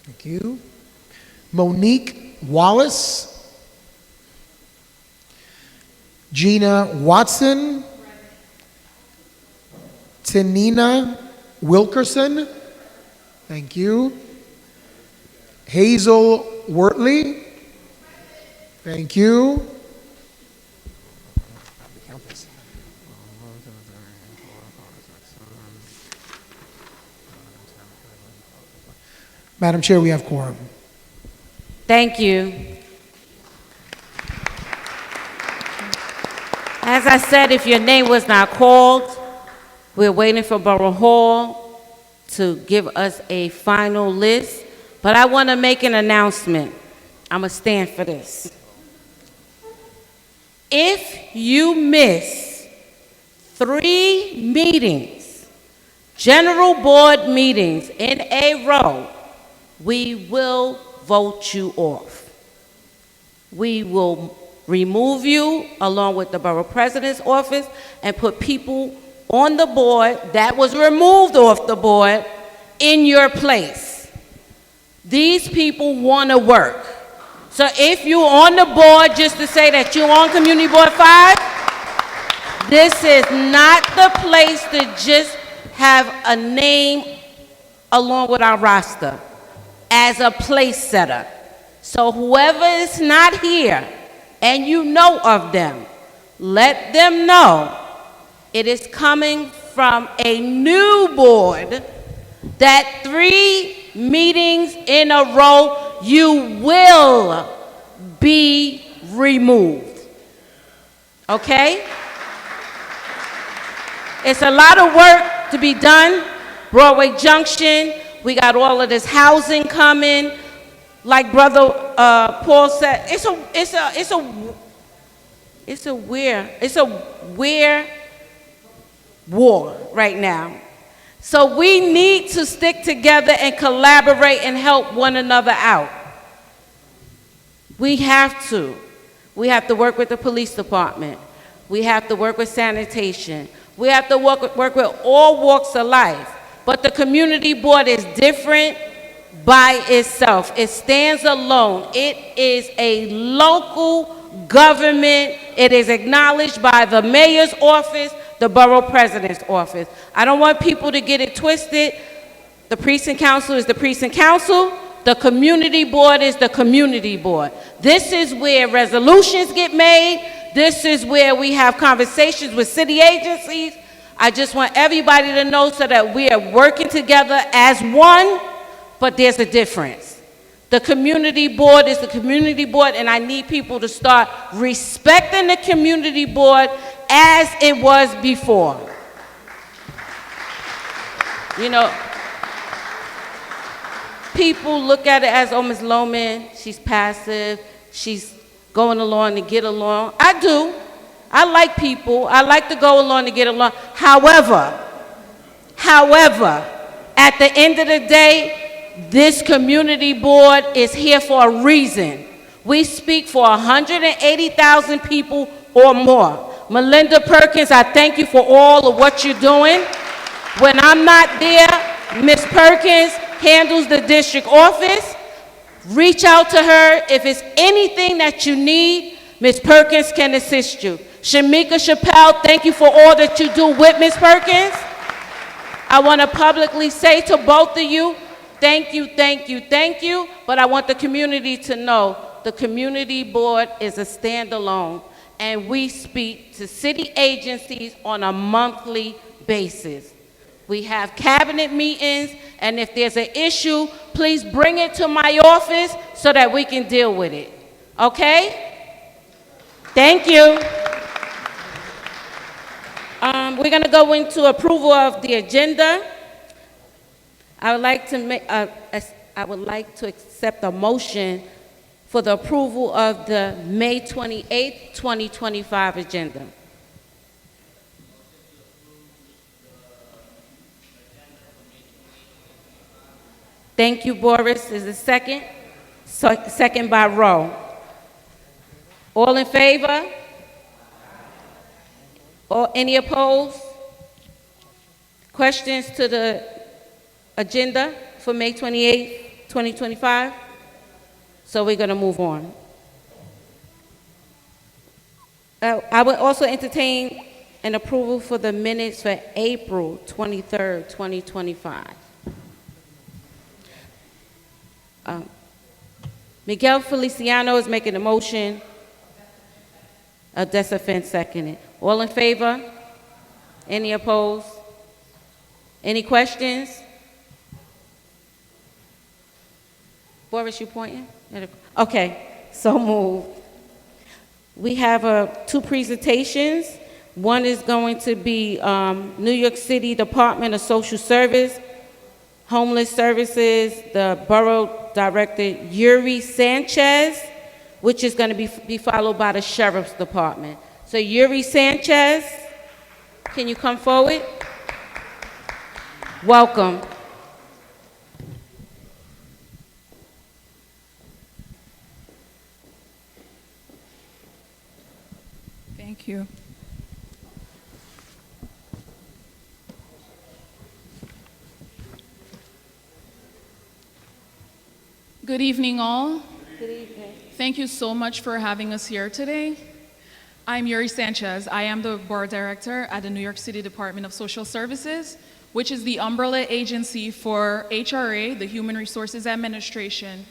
Thank you. Monique Wallace. Gina Watson. Tanina Wilkerson. Thank you. Hazel Wortley. Thank you. Madam Chair, we have quorum. Thank you. As I said, if your name was not called, we're waiting for Borough Hall to give us a final list. But I want to make an announcement. I'm going to stand for this. If you miss 3 meetings, general board meetings in a row, we will vote you off. We will remove you along with the borough president's office and put people on the board that was removed off the board in your place. These people want to work. So if you're on the board just to say that you're on Community Board 5, this is not the place to just have a name along with our roster as a place setter. So whoever is not here and you know of them, let them know it is coming from a new board that 3 meetings in a row you will be removed. Okay? It's a lot of work to be done. Broadway Junction, we got all of this housing coming. Like Brother Paul said, it's a weird war right now. So we need to stick together and collaborate and help one another out. We have to. We have to work with the police department. We have to work with sanitation. We have to work with all walks of life. But the community board is different by itself. It stands alone. It is a local government. It is acknowledged by the mayor's office, the borough president's office. I don't want people to get it twisted. The precinct council is the precinct council. The community board is the community board. This is where resolutions get made. This is where we have conversations with city agencies. I just want everybody to know so that we are working together as one, but there's a difference. The community board is the community board, and I need people to start respecting the community board as it was before. You know, people look at it as, oh, Ms. Lowman, she's passive, she's going along to get along. I do. I like people. I like to go along to get along. However, at the end of the day, this community board is here for a reason. We speak for 180,000 people or more. Melinda Perkins, I thank you for all of what you're doing. When I'm not there, Ms. Perkins handles the district office. Reach out to her. If it's anything that you need, Ms. Perkins can assist you. Shamika Chappelle, thank you for all that you do with Ms. Perkins. I want to publicly say to both of you, thank you, thank you, thank you. But I want the community to know the community board is a standalone, and we speak to city agencies on a monthly basis. We have cabinet meetings, and if there's an issue, please bring it to my office so that we can deal with it. Okay? Thank you. We're going to go into approval of the agenda. I would like to accept a motion for the approval of the May 28th, 2025 agenda. Thank you, Boris. Is it second? Second by Rowe. All in favor? Or any opposed? Questions to the agenda for May 28th, 2025? So we're going to move on. I would also entertain an approval for the minutes for April 23rd, 2025. Miguel Feliciano is making a motion. Odessa Fence seconded. All in favor? Any opposed? Any questions? Boris, you pointing? Okay, so moved. We have two presentations. One is going to be New York City Department of Social Service, Homeless Services, the Borough Director Yuri Sanchez, which is going to be followed by the Sheriff's Department. So Yuri Sanchez, can you come forward? Welcome. Thank you. Good evening, all. Good evening. Thank you so much for having us here today. I'm Yuri Sanchez. I am the board director at the New York City Department of Social Services, which is the umbrella agency for HRA, the Human Resources Administration,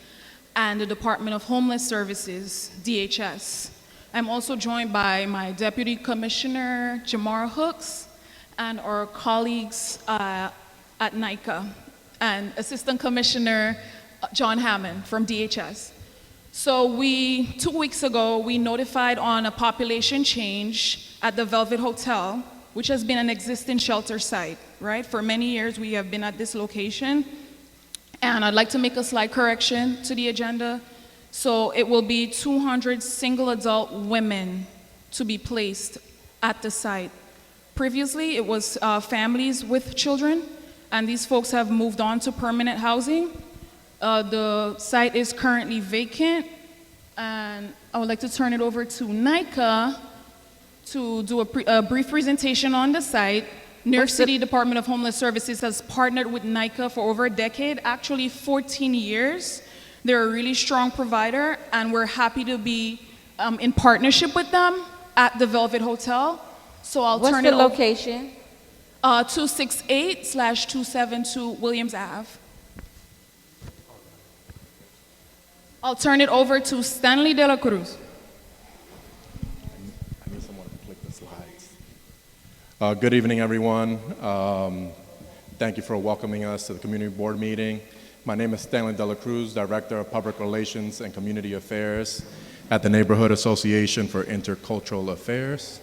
and the Department of Homeless Services, DHS. I'm also joined by my Deputy Commissioner, Jamar Hooks, and our colleagues at NICA, and Assistant Commissioner John Hammond from DHS. So 2 weeks ago, we notified on a population change at the Velvet Hotel, which has been an existing shelter site, right? For many years, we have been at this location. And I'd like to make a slight correction to the agenda. So it will be 200 single adult women to be placed at the site. Previously, it was families with children, and these folks have moved on to permanent housing. The site is currently vacant, and I would like to turn it over to NICA to do a brief presentation on the site. New York City Department of Homeless Services has partnered with NICA for over a decade, actually 14 years. They're a really strong provider, and we're happy to be in partnership with them at the Velvet Hotel. So I'll What's turn the it over. location? 268/272 Williams Ave. I'll turn it over to Stanley De La Cruz. I need someone to click the slides. Good evening, everyone. Thank you for welcoming us to the community board meeting. My name is Stanley De La Cruz, Director of Public Relations and Community Affairs at the Neighborhood Association for Intercultural Affairs.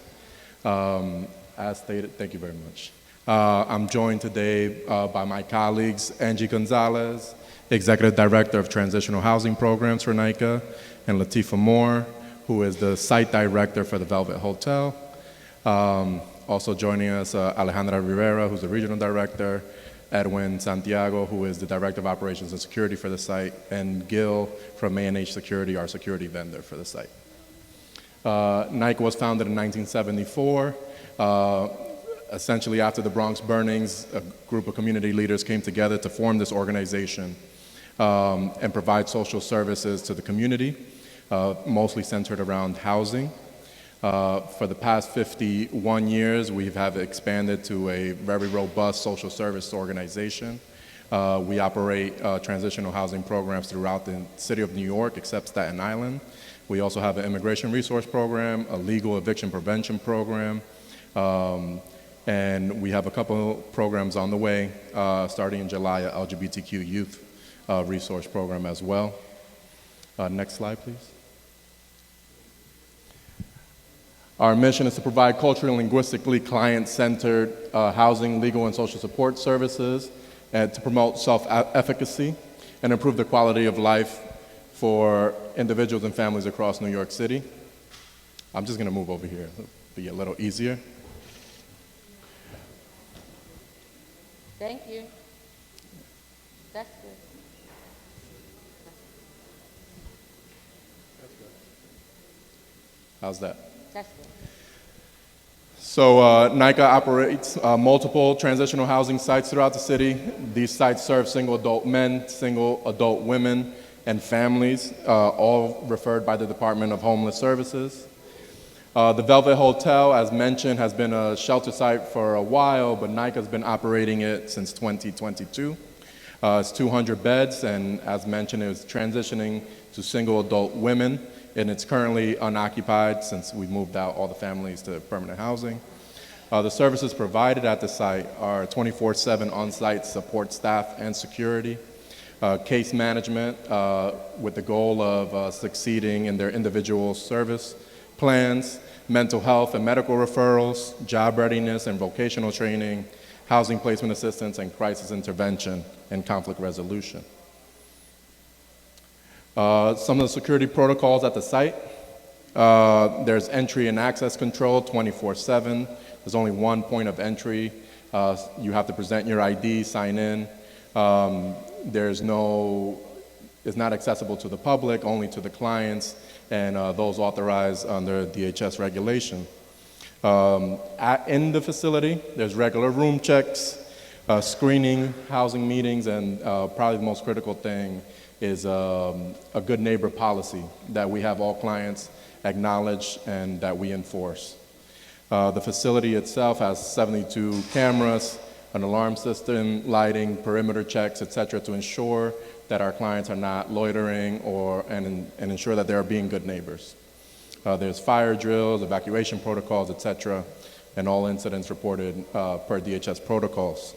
As stated, thank you very much. I'm joined today by my colleagues, Angie Gonzalez, Executive Director of Transitional Housing Programs for NICA, and Latifa Moore, who is the Site Director for the Velvet Hotel. Also joining us, Alejandra Rivera, who's the Regional Director, Edwin Santiago, who is the Director of Operations and Security for the site, and Gil from A&H Security, our security vendor for the site. NICA was founded in 1974. Essentially, after the Bronx burnings, a group of community leaders came together to form this organization and provide social services to the community, mostly centered around housing. For the past 51 years, we have expanded to a very robust social service organization. We operate transitional housing programs throughout the city of New York, except Staten Island. We also have an immigration resource program, a legal eviction prevention program, and we have a couple programs on the way, starting in July, a LGBTQ youth resource program as well. Next slide, please. Our mission is to provide culturally and linguistically client-centered housing, legal, and social support services, and to promote self-efficacy and improve the quality of life for individuals and families across New York City. I'm just going to move over here. It'll be a little easier. Thank you. That's good. How's that? That's good. So NICA operates multiple transitional housing sites throughout the city. These sites serve single adult men, single adult women, and families, all referred by the Department of Homeless Services. The Velvet Hotel, as mentioned, has been a shelter site for a while, but NICA has been operating it since 2022. It's 200 beds, and as mentioned, it's transitioning to single adult women, and it's currently unoccupied since we moved out all the families to permanent housing. The services provided at the site are 24/7 on-site support staff and security, case management with the goal of succeeding in their individual service plans, mental health and medical referrals, job readiness and vocational training, housing placement assistance, and crisis intervention and conflict resolution. Some of the security protocols at the site, there's entry and access control 24/7. There's only one point of entry. You have to present your ID, sign in. It's not accessible to the public, only to the clients and those authorized under DHS regulation. In the facility, there's regular room checks, screening, housing meetings, and probably the most critical thing is a good neighbor policy that we have all clients acknowledge and that we enforce. The facility itself has 72 cameras, an alarm system, lighting, perimeter checks, et cetera, to ensure that our clients are not loitering and ensure that they're being good neighbors. There's fire drills, evacuation protocols, et cetera, and all incidents reported per DHS protocols.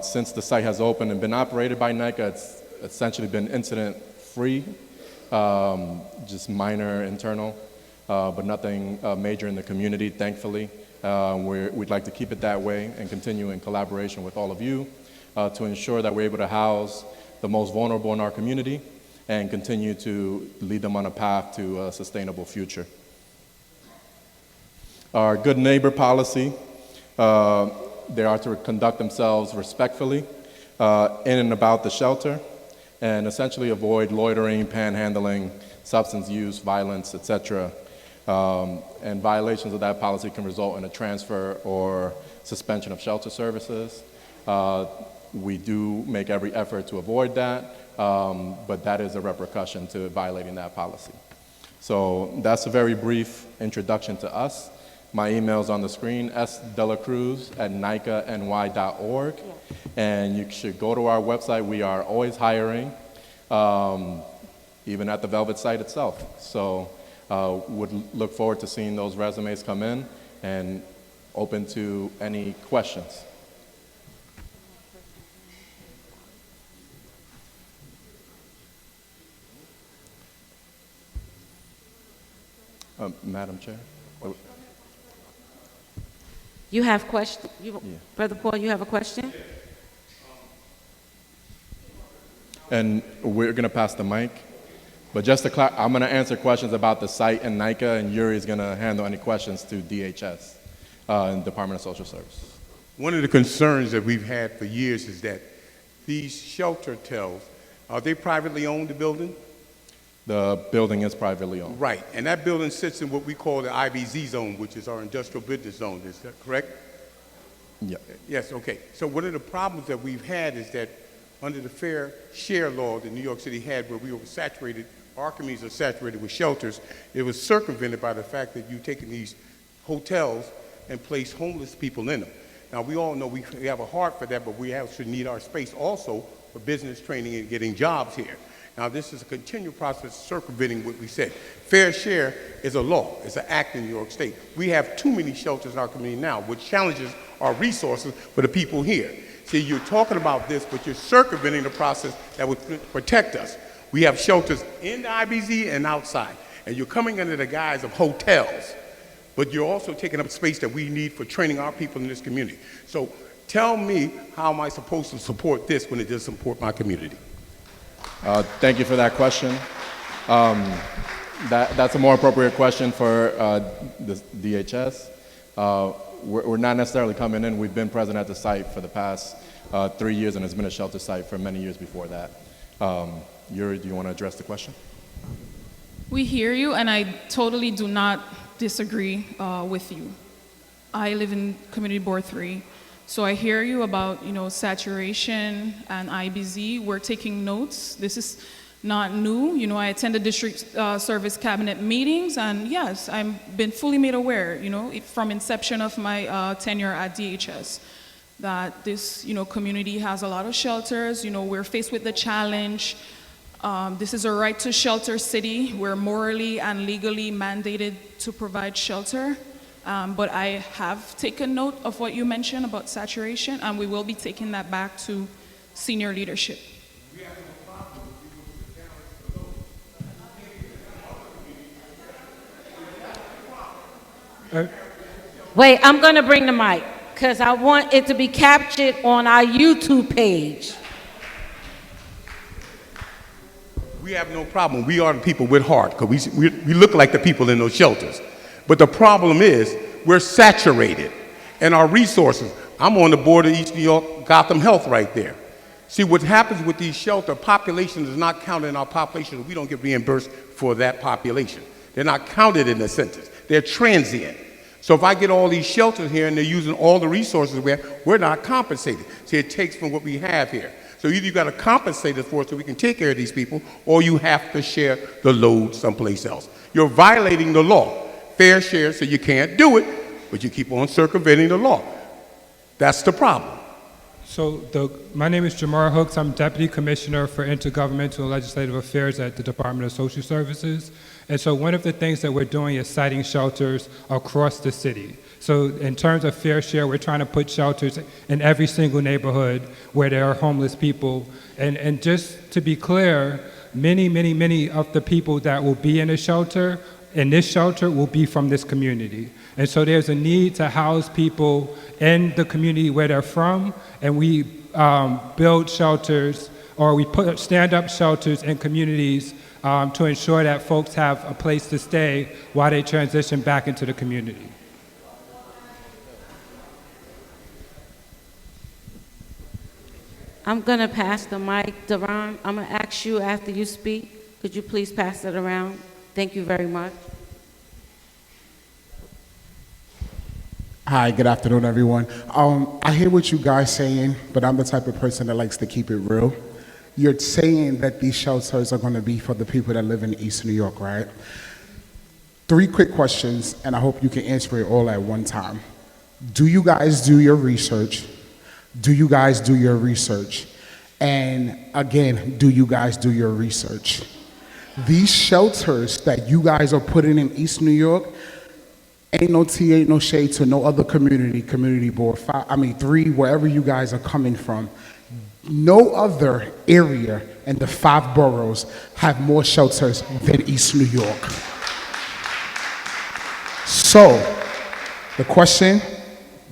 Since the site has opened and been operated by NICA, it's essentially been incident-free, just minor internal, but nothing major in the community, thankfully. We'd like to keep it that way and continue in collaboration with all of you to ensure that we're able to house the most vulnerable in our community and continue to lead them on a path to a sustainable future. Our good neighbor policy, they are to conduct themselves respectfully in and about the shelter and essentially avoid loitering, panhandling, substance use, violence, etc. And violations of that policy can result in a transfer or suspension of shelter services. We do make every effort to avoid that, but that is a repercussion to violating that policy. So that's a very brief introduction to us. My email is on the screen, sdelacruz@nicany.org, and you should go to our website. We are always hiring, even at the Velvet site itself. So would look forward to seeing those resumes come in and open to any questions. Madam Chair? You have question? Brother Paul, you have a question? And we're going to pass the mic. But just to clarify, I'm going to answer questions about the site and NICA, and Yuri is going to handle any questions to DHS and Department of Social Services. One of the concerns that we've had for years is that these shelter hotels, are they privately owned, the building? The building is privately owned. Right, and that building sits in what we call the IBZ zone, which is our industrial business zone, is that correct? Yeah. Yes, okay. So one of the problems that we've had is that under the fair share law that New York City had, where we were saturated, our communities are saturated with shelters, it was circumvented by the fact that you've taken these hotels and placed homeless people in them. Now, we all know we have a heart for that, but we also need our space also for business training and getting jobs here. Now, this is a continual process circumventing what we said. Fair share is a law. It's an act in New York State. We have too many shelters in our community now, which challenges our resources for the people here. See, you're talking about this, but you're circumventing the process that would protect us. We have shelters in the IBZ and outside, and you're coming under the guise of hotels, but you're also taking up space that we need for training our people in this community. So tell me, how am I supposed to support this when it doesn't support my community? Thank you for that question. That's a more appropriate question for the DHS. We're not necessarily coming in. We've been present at the site for the past 3 years, and it's been a shelter site for many years before that. Yuri, do you want to address the question? We hear you, and I totally do not disagree with you. I live in Community Board 3, so I hear you about, saturation and IBZ. We're taking notes. This is not new. I attended district service cabinet meetings, and yes, I've been fully made aware, from inception of my tenure at DHS, that this, community has a lot of shelters. We're faced with the challenge. This is a right to shelter city. We're morally and legally mandated to provide shelter. But I have taken note of what you mentioned about saturation, and we will be taking that back to senior leadership. Wait, I'm going to bring the mic because I want it to be captured on our YouTube page. We have no problem. We are the people with heart because we look like the people in those shelters. But the problem is we're saturated and our resources. I'm on the board of East New York, Gotham Health right there. See, what happens with these shelter populations is not counted in our population. We don't get reimbursed for that population. They're not counted in the census. They're transient. So if I get all these shelters here and they're using all the resources we're not compensated. See, it takes from what we have here. So either you got to compensate us for it so we can take care of these people, or you have to share the load someplace else. You're violating the law. Fair share, so you can't do it, but you keep on circumventing the law. That's the problem. So my name is Jamar Hooks. I'm Deputy Commissioner for Intergovernmental and Legislative Affairs at the Department of Social Services. And so one of the things that we're doing is siting shelters across the city. So in terms of fair share, we're trying to put shelters in every single neighborhood where there are homeless people. And just to be clear, many of the people that will be in this shelter will be from this community. And so there's a need to house people in the community where they're from, and we build shelters, or we stand up shelters in communities to ensure that folks have a place to stay while they transition back into the community. I'm going to pass the mic, Deron. I'm going to ask you after you speak, could you please pass it around? Thank you very much. Hi, good afternoon, everyone. I hear what you guys saying, but I'm the type of person that likes to keep it real. You're saying that these shelters are going to be for the people that live in East New York, right? 3 quick questions, and I hope you can answer it all at one time. Do you guys do your research? Do you guys do your research? And again, do you guys do your research? These shelters that you guys are putting in East New York, ain't no tea, ain't no shade to no other community board, 3, wherever you guys are coming from. No other area in the 5 boroughs have more shelters than East New York. So, the question,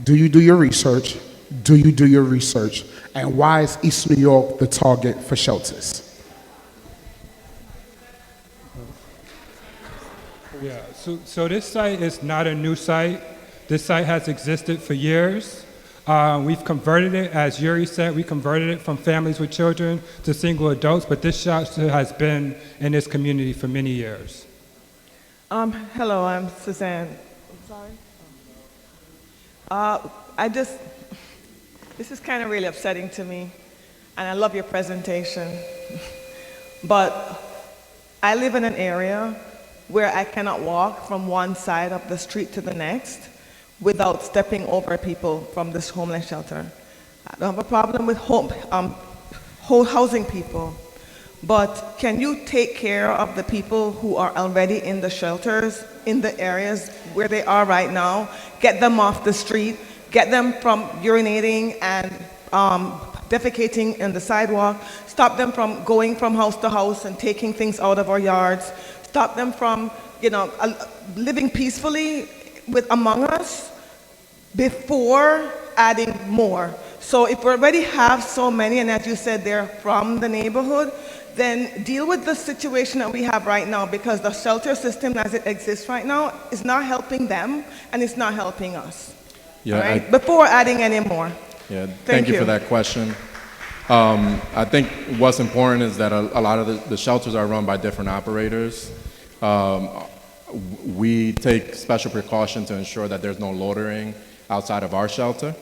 do you do your research? Do you do your research? And why is East New York the target for shelters? Yeah, so this site is not a new site. This site has existed for years. We've converted it, as Yuri said, we converted it from families with children to single adults, but this shelter has been in this community for many years. Hello, I'm Suzanne. I'm sorry. This is kind of really upsetting to me, and I love your presentation, but I live in an area where I cannot walk from one side of the street to the next without stepping over people from this homeless shelter. I don't have a problem with housing people, but can you take care of the people who are already in the shelters, in the areas where they are right now, get them off the street, get them from urinating and defecating in the sidewalk, stop them from going from house to house and taking things out of our yards, stop them from, living peacefully among us before adding more. So if we already have so many, and as you said, they're from the neighborhood, then deal with the situation that we have right now, because the shelter system as it exists right now is not helping them and it's not helping us. Yeah, all right? Before adding any more. Yeah, thank you for that question. I think what's important is that a lot of the shelters are run by different operators. We take special precaution to ensure that there's no loitering outside of our shelter,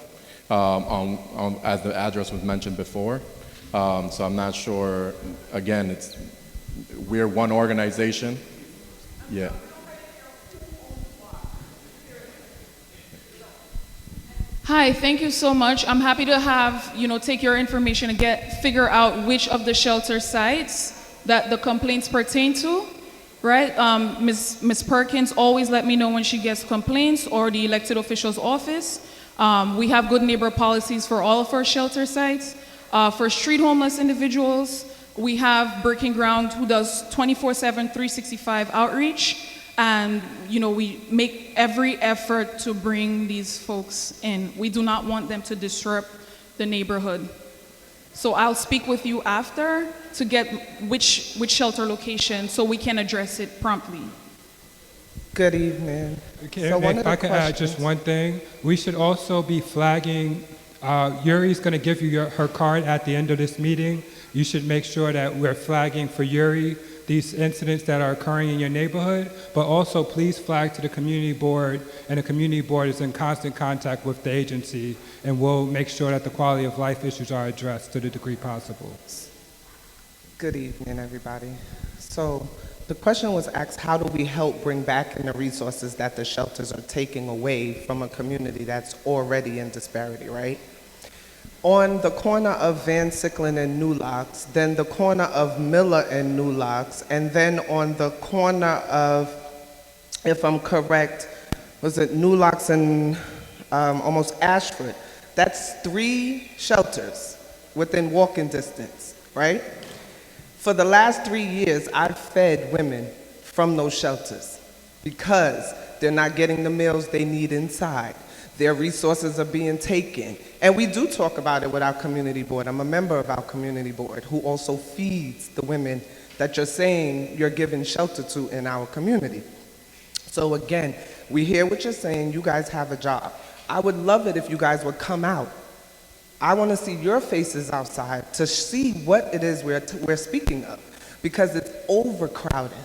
as the address was mentioned before. So I'm not sure, again, we're one organization. Yeah. Hi, thank you so much. I'm happy to have, take your information and figure out which of the shelter sites that the complaints pertain to, right? Ms. Perkins always let me know when she gets complaints, or the elected official's office. We have good neighbor policies for all of our shelter sites. For street homeless individuals, we have Breaking Ground, who does 24/7, 365 outreach. And, we make every effort to bring these folks in. We do not want them to disrupt the neighborhood. So I'll speak with you after to get which shelter location so we can address it promptly. Good evening. Okay, So one if of the I could add just one thing, we should also be flagging, Yuri's going to give you her card at the end of this meeting. You should make sure that we're flagging for Yuri these incidents that are occurring in your neighborhood, but also please flag to the community board, and the community board is in constant contact with the agency, and we'll make sure that the quality of life issues are addressed to the degree possible. Good evening, everybody. So the question was asked, how do we help bring back in the resources that the shelters are taking away from a community that's already in disparity, right? On the corner of Van Sicklen and New Locks, then the corner of Miller and New Locks, and then on the corner of, if I'm correct, was it New Locks and almost Ashford? That's 3 shelters within walking distance, right? For the last 3 years, I've fed women from those shelters because they're not getting the meals they need inside. Their resources are being taken. And we do talk about it with our community board. I'm a member of our community board who also feeds the women that you're saying you're giving shelter to in our community. So again, we hear what you're saying. You guys have a job. I would love it if you guys would come out. I want to see your faces outside to see what it is we're speaking of, because it's overcrowded,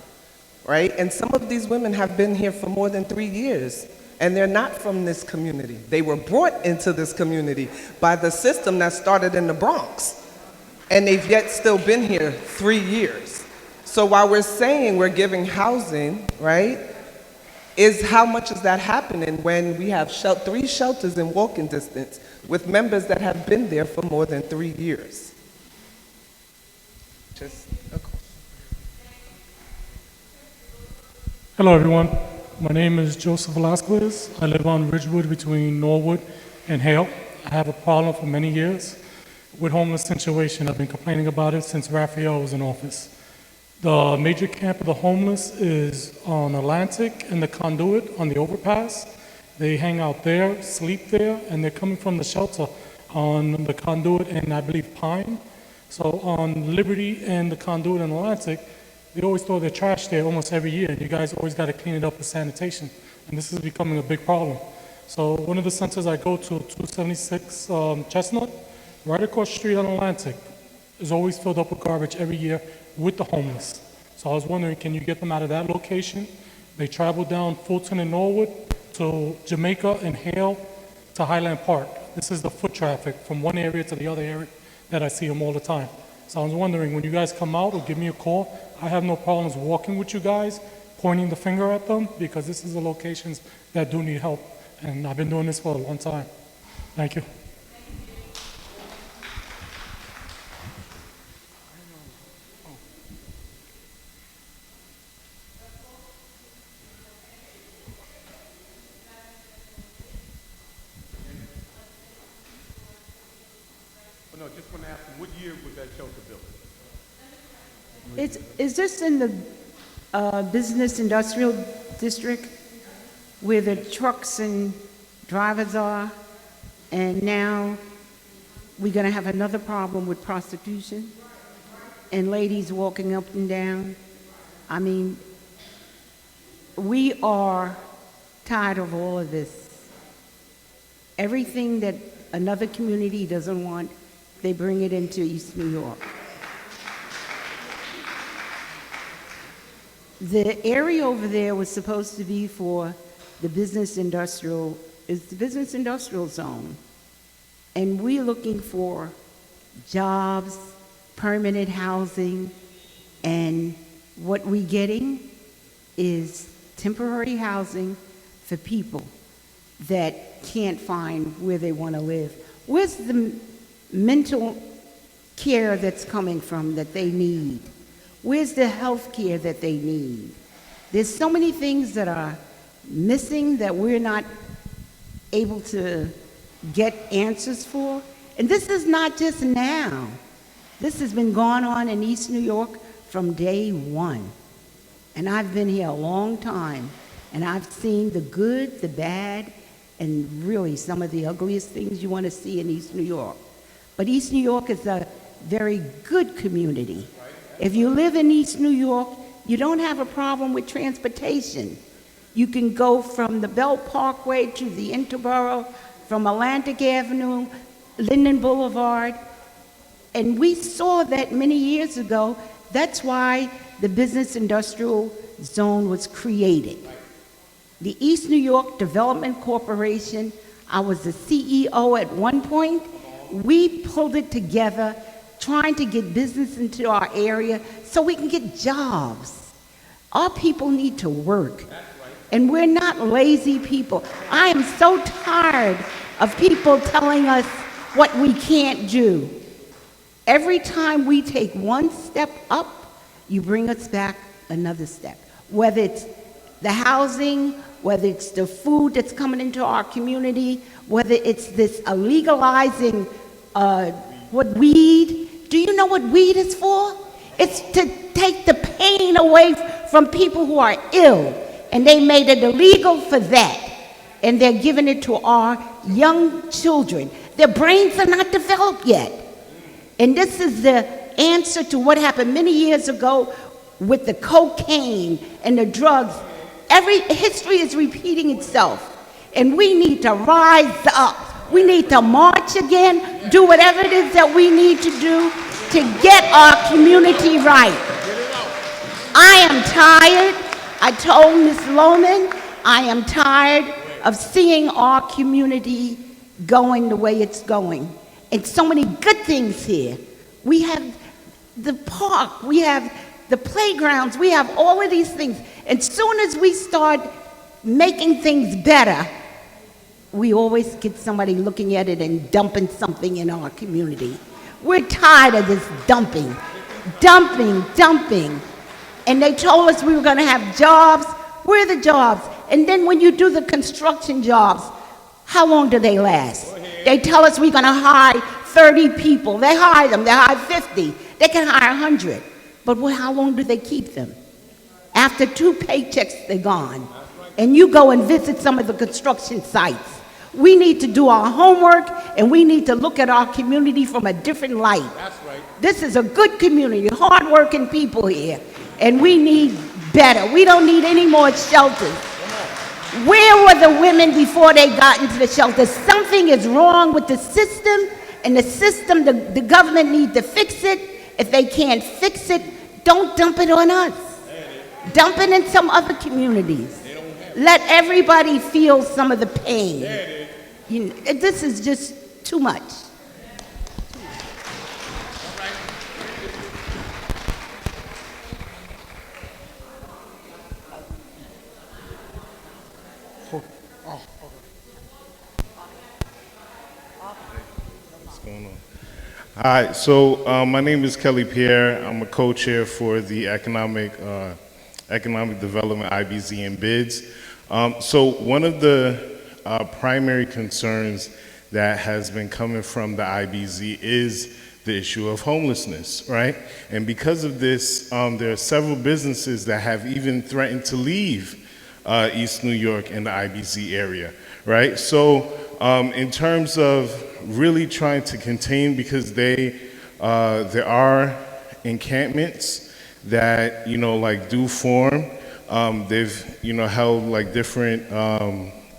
right? And some of these women have been here for more than 3 years. And they're not from this community. They were brought into this community by the system that started in the Bronx. And they've yet still been here 3 years. So while we're saying we're giving housing, right, is how much is that happening when we have 3 shelters in walking distance with members that have been there for more than 3 years? Just a question. Hello, everyone. My name is Joseph Velasquez. I live on Ridgewood between Norwood and Hale. I have a problem for many years with homeless situation. I've been complaining about it since Raphael was in office. The major camp of the homeless is on Atlantic and the Conduit on the overpass. They hang out there, sleep there, and they're coming from the shelter on the Conduit and I believe Pine. So on Liberty and the Conduit and Atlantic, they always throw their trash there almost every year, and you guys always got to clean it up with sanitation. And this is becoming a big problem. So one of the centers I go to, 276 Chestnut, right across the street on Atlantic, is always filled up with garbage every year with the homeless. So I was wondering, can you get them out of that location? They travel down Fulton and Norwood to Jamaica and Hale to Highland Park. This is the foot traffic from one area to the other area that I see them all the time. So I was wondering, when you guys come out or give me a call, I have no problems walking with you guys, pointing the finger at them, because this is the locations that do need help. And I've been doing this for a long time. Thank you. No, just want to ask them, what year was that shelter built? Is this in the business industrial district where the trucks and drivers are? And now we're going to have another problem with prostitution and ladies walking up and down. I mean, we are tired of all of this. Everything that another community doesn't want, they bring it into East New York. The area over there was supposed to be for the business industrial, is the business industrial zone. And we're looking for jobs, permanent housing, and what we're getting is temporary housing for people that can't find where they want to live. Where's the mental care that's coming from that they need? Where's the health care that they need? There's so many things that are missing that we're not able to get answers for. And this is not just now. This has been going on in East New York from day one. And I've been here a long time, and I've seen the good, the bad, and really some of the ugliest things you want to see in East New York. But East New York is a very good community. If you live in East New York, you don't have a problem with transportation. You can go from the Belt Parkway to the Interborough, from Atlantic Avenue, Linden Boulevard. And we saw that many years ago. That's why the business industrial zone was created. The East New York Development Corporation, I was the CEO at one point. We pulled it together, trying to get business into our area so we can get jobs. Our people need to work. And we're not lazy people. I am so tired of people telling us what we can't do. Every time we take one step up, you bring us back another step. Whether it's the housing, whether it's the food that's coming into our community, whether it's this legalizing weed. Do you know what weed is for? It's to take the pain away from people who are ill. And they made it illegal for that. And they're giving it to our young children. Their brains are not developed yet. And this is the answer to what happened many years ago with the cocaine and the drugs. History is repeating itself. And we need to rise up. We need to march again, do whatever it is that we need to do to get our community right. I am tired. I told Ms. Lowman, I am tired of seeing our community going the way it's going. And so many good things here. We have the park, we have the playgrounds, we have all of these things. And soon as we start making things better, we always get somebody looking at it and dumping something in our community. We're tired of this dumping. And they told us we were going to have jobs. Where are the jobs? And then when you do the construction jobs, how long do they last? They tell us we're going to hire 30 people. They hire them. They hire 50. They can hire 100. But how long do they keep them? After 2 paychecks, they're gone. And you go and visit some of the construction sites. We need to do our homework, and we need to look at our community from a different light. That's right. This is a good community, hardworking people here. And we need better. We don't need any more shelters. Where were the women before they got into the shelters? Something is wrong with the system, and the system, the government needs to fix it. If they can't fix it, don't dump it on us. Dump it in some other communities. Let everybody feel some of the pain. This is just too much. What's going on? Hi, so my name is Kelly Pierre. I'm a co-chair for the Economic Development IBZ and BIDS. So one of the primary concerns that has been coming from the IBZ is the issue of homelessness, right? And because of this, there are several businesses that have even threatened to leave East New York and the IBZ area, right? So in terms of really trying to contain, because there are encampments that, like do form. They've, held like different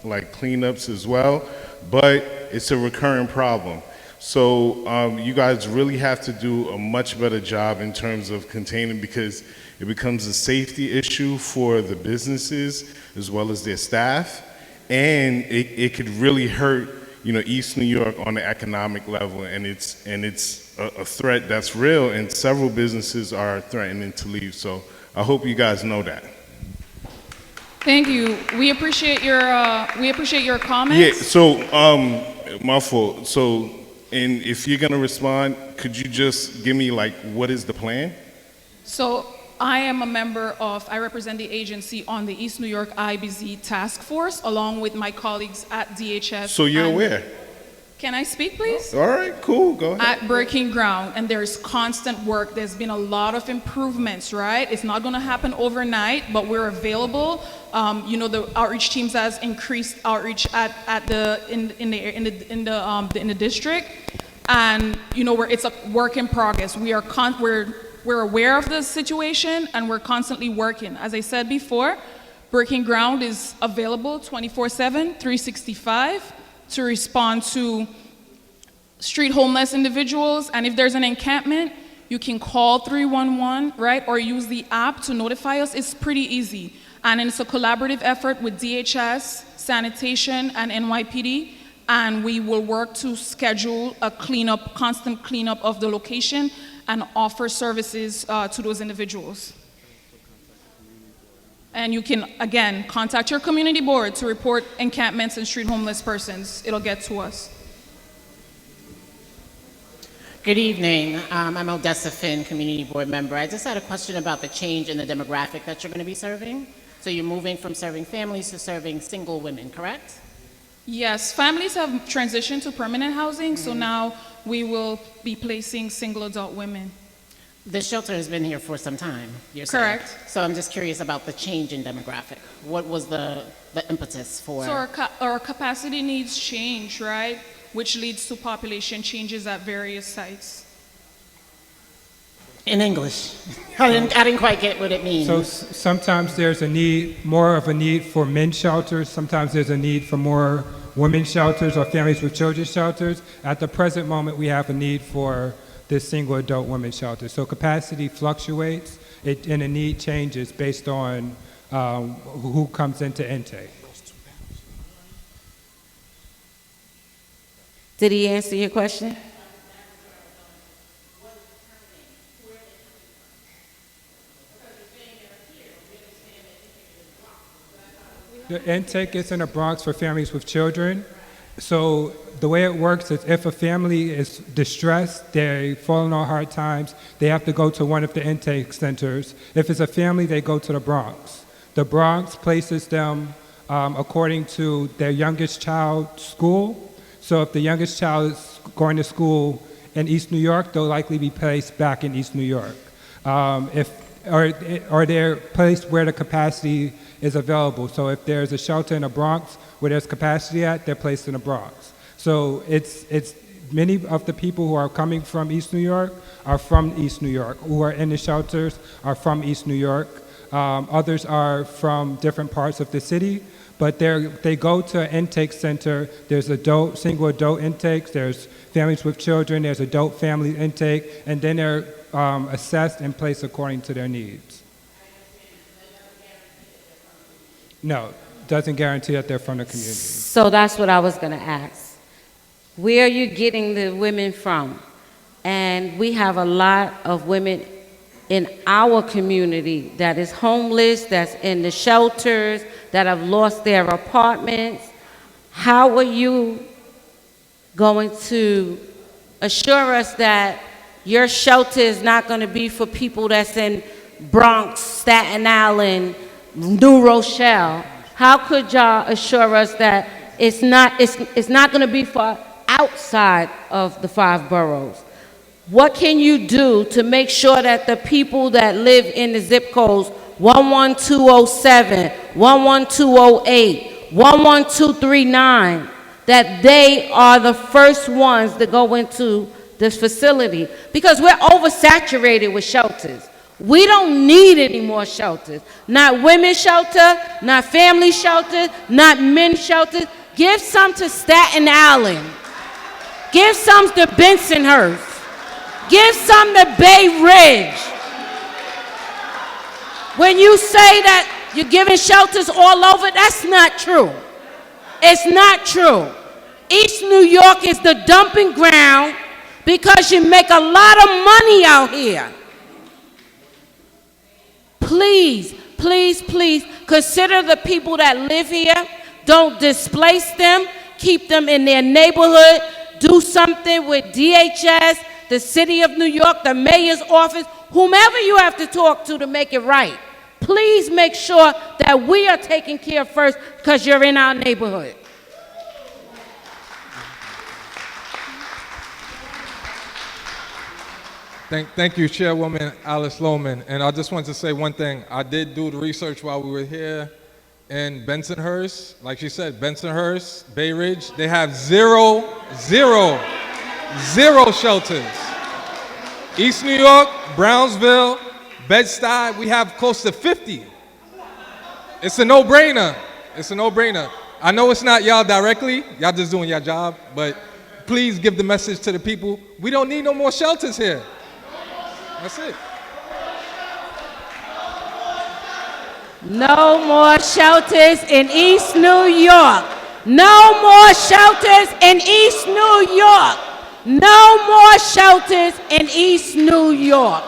like cleanups as well, but it's a recurring problem. So you guys really have to do a much better job in terms of containing, because it becomes a safety issue for the businesses as well as their staff, and it could really hurt, East New York on the economic level, and it's a threat that's real, and several businesses are threatening to leave. So I hope you guys know that. Thank you. We appreciate your comments. Yeah. So my fault. So, and if you're gonna respond, could you just give me like what is the plan? So I am a member of, I represent the agency on the East New York IBZ task force, along with my colleagues at DHS. So you're aware? Can I speak, please? All right, cool, go ahead. At Breaking Ground, and there's constant work. There's been a lot of improvements, right? It's not gonna happen overnight, but we're available. The outreach teams has increased outreach in the district, and it's a work in progress. We're aware of the situation, and we're constantly working. As I said before, Breaking Ground is available 24/7, 365 to respond to street homeless individuals. And if there's an encampment, you can call 311, right? Or use the app to notify us. It's pretty easy. And it's a collaborative effort with DHS, sanitation, and NYPD. And we will work to schedule a constant cleanup of the location and offer services to those individuals. And you can, again, contact your community board to report encampments and street homeless persons. It'll get to us. Good evening. I'm Odessa Finn, community board member. I just had a question about the change in the demographic that you're going to be serving. So you're moving from serving families to serving single women, correct? Yes, families have transitioned to permanent housing, so now we will be placing single adult women. The shelter has been here for some time, you're saying. Correct. So I'm just curious about the change in demographic. What was the impetus for? So our capacity needs change, right? Which leads to population changes at various sites. In English. I didn't quite get what it means. So sometimes there's more of a need for men's shelters. Sometimes there's a need for more women's shelters or families with children shelters. At the present moment, we have a need for this single adult women's shelter. So capacity fluctuates and the need changes based on who comes into intake. Did he answer your question? The intake is in the Bronx for families with children. So the way it works is if a family is distressed, they're falling on hard times, they have to go to one of the intake centers. If it's a family, they go to the Bronx. The Bronx places them according to their youngest child's school. So if the youngest child is going to school in East New York, they'll likely be placed back in East New York. Or they're placed where the capacity is available. So if there's a shelter in the Bronx where there's capacity at, they're placed in the Bronx. So it's many of the people who are coming from East New York are from East New York. Who are in the shelters are from East New York. Others are from different parts of the city, but they go to an intake center. There's single adult intakes, there's families with children, there's adult family intake, and then they're assessed and placed according to their needs. No, doesn't guarantee that they're from the community. So that's what I was going to ask. Where are you getting the women from? And we have a lot of women in our community that is homeless, that's in the shelters, that have lost their apartments. How are you going to assure us that your shelter is not going to be for people that's in Bronx, Staten Island, New Rochelle? How could y'all assure us that it's not going to be for outside of the 5 boroughs? What can you do to make sure that the people that live in the zip codes 11207, 11208, 11239, that they are the first ones to go into this facility because we're oversaturated with shelters. We don't need any more shelters. Not women's shelter, not family shelters, not men's shelters. Give some to Staten Island. Give some to Bensonhurst. Give some to Bay Ridge. When you say that you're giving shelters all over, that's not true. It's not true. East New York is the dumping ground because you make a lot of money out here. Please, please, please consider the people that live here. Don't displace them. Keep them in their neighborhood. Do something with DHS, the city of New York, the mayor's office, whomever you have to talk to make it right. Please make sure that we are taken care of first because you're in our neighborhood. Thank you, Chairwoman Alice Lowman. And I just wanted to say one thing. I did do the research while we were here in Bensonhurst. Like she said, Bensonhurst, Bay Ridge, they have zero shelters. East New York, Brownsville, Bed-Stuy, we have close to 50. It's a no-brainer. It's a no-brainer. I know it's not y'all directly. Y'all just doing your job. But please give the message to the people. We don't need no more shelters here. That's it. No more shelters in East New York. No more shelters in East New York. No more shelters in East New York.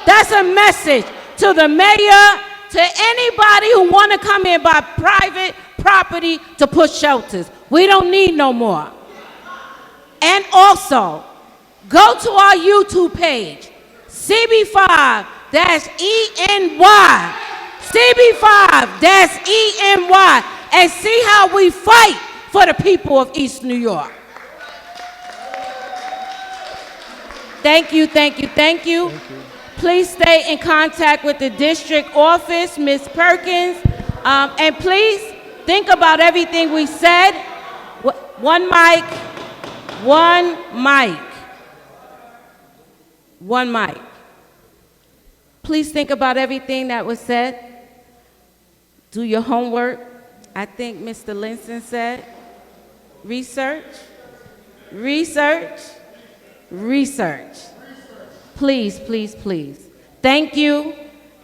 That's a message to the mayor, to anybody who want to come in by private property to put shelters. We don't need no more. And also, go to our YouTube page, CB5, that's ENY. CB5, that's ENY. And see how we fight for the people of East New York. Thank you, thank you, thank you. Please stay in contact with the district office, Ms. Perkins. And please think about everything we said. One mic, one mic, one mic. Please think about everything that was said. Do your homework. I think Mr. Linson said, research, research, research. Please, please, please. Thank you.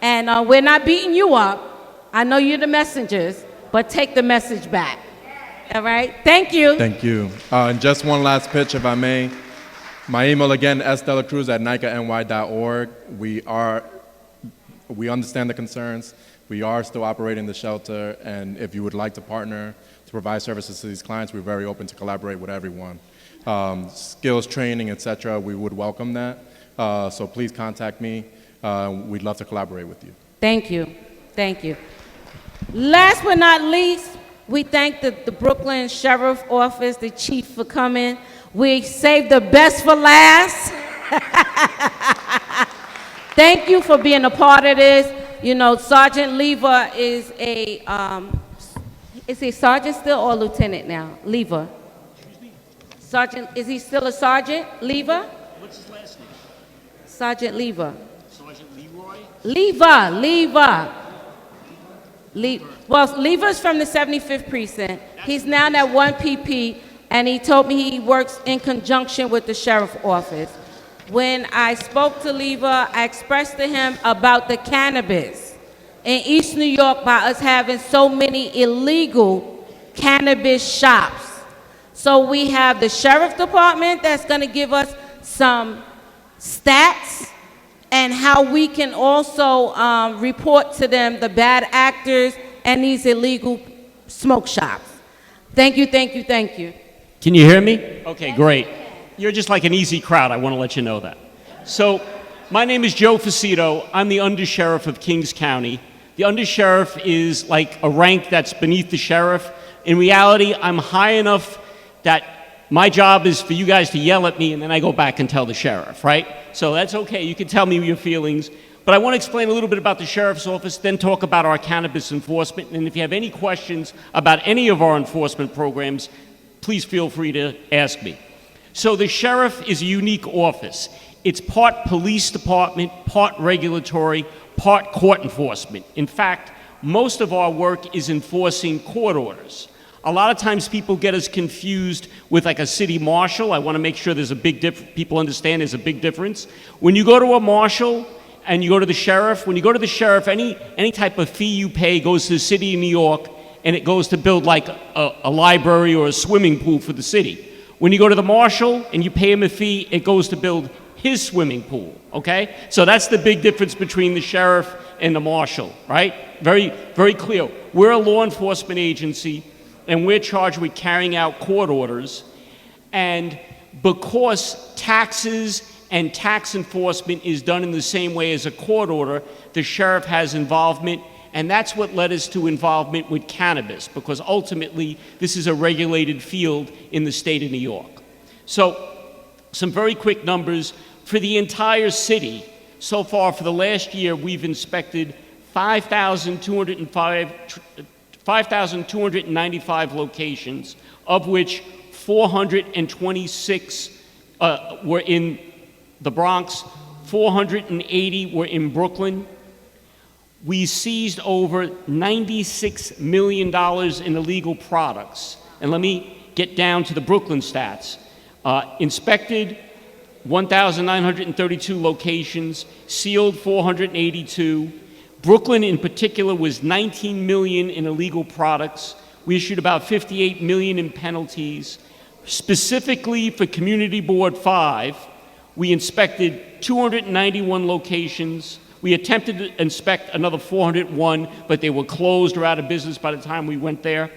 And we're not beating you up. I know you're the messengers, but take the message back. All right? Thank you. Thank you. And just one last pitch, if I may. My email again, sdelacruz@nicany.org. We understand the concerns. We are still operating the shelter, and if you would like to partner to provide services to these clients, we're very open to collaborate with everyone. Skills training, etc., we would welcome that. So please contact me. We'd love to collaborate with you. Thank you. Thank you. Last but not least, we thank the Brooklyn Sheriff Office, the chief, for coming. We saved the best for last. Thank you for being a part of this. You know, Sergeant Lever is he sergeant still or lieutenant now? Lever. Sergeant, is he still a sergeant? Lever? What's his last name? Sergeant Lever. Sergeant Leroy? Lever. Well, Lever's from the 75th Precinct. He's now at 1 PP, and he told me he works in conjunction with the Sheriff's Office. When I spoke to Lever, I expressed to him about the cannabis in East New York by us having so many illegal cannabis shops. So we have the Sheriff Department that's going to give us some stats and how we can also report to them the bad actors and these illegal smoke shops. Thank you, thank you, thank you. Can you hear me? Okay, great. You're just like an easy crowd. I want to let you know that. So, my name is Joe Facito. I'm the Undersheriff of Kings County. The Undersheriff is like a rank that's beneath the sheriff. In reality, I'm high enough that my job is for you guys to yell at me and then I go back and tell the sheriff, right? So that's okay. You can tell me your feelings. But I want to explain a little bit about the sheriff's office, then talk about our cannabis enforcement. And if you have any questions about any of our enforcement programs, please feel free to ask me. So the sheriff is a unique office. It's part police department, part regulatory, part court enforcement. In fact, most of our work is enforcing court orders. A lot of times people get us confused with like a city marshal. I want to make sure there's a big difference. People understand there's a big difference. When you go to a marshal and you go to the sheriff, when you go to the sheriff, any type of fee you pay goes to the city of New York, and it goes to build like a library or a swimming pool for the city. When you go to the marshal and you pay him a fee, it goes to build his swimming pool, okay? So that's the big difference between the sheriff and the marshal, right? Very, very clear. We're a law enforcement agency, and we're charged with carrying out court orders. And because taxes and tax enforcement is done in the same way as a court order, the sheriff has involvement, and that's what led us to involvement with cannabis, because ultimately this is a regulated field in the state of New York. So some very quick numbers. For the entire city, so far for the last year, we've inspected 5,295 locations, of which 426 were in the Bronx, 480 were in Brooklyn. We seized over $96 million in illegal products. And let me get down to the Brooklyn stats. Inspected 1,932 locations, sealed 482. Brooklyn in particular was 19 million in illegal products. We issued about 58 million in penalties. Specifically for Community Board 5, we inspected 291 locations. We attempted to inspect another 401, but they were closed or out of business by the time we went there.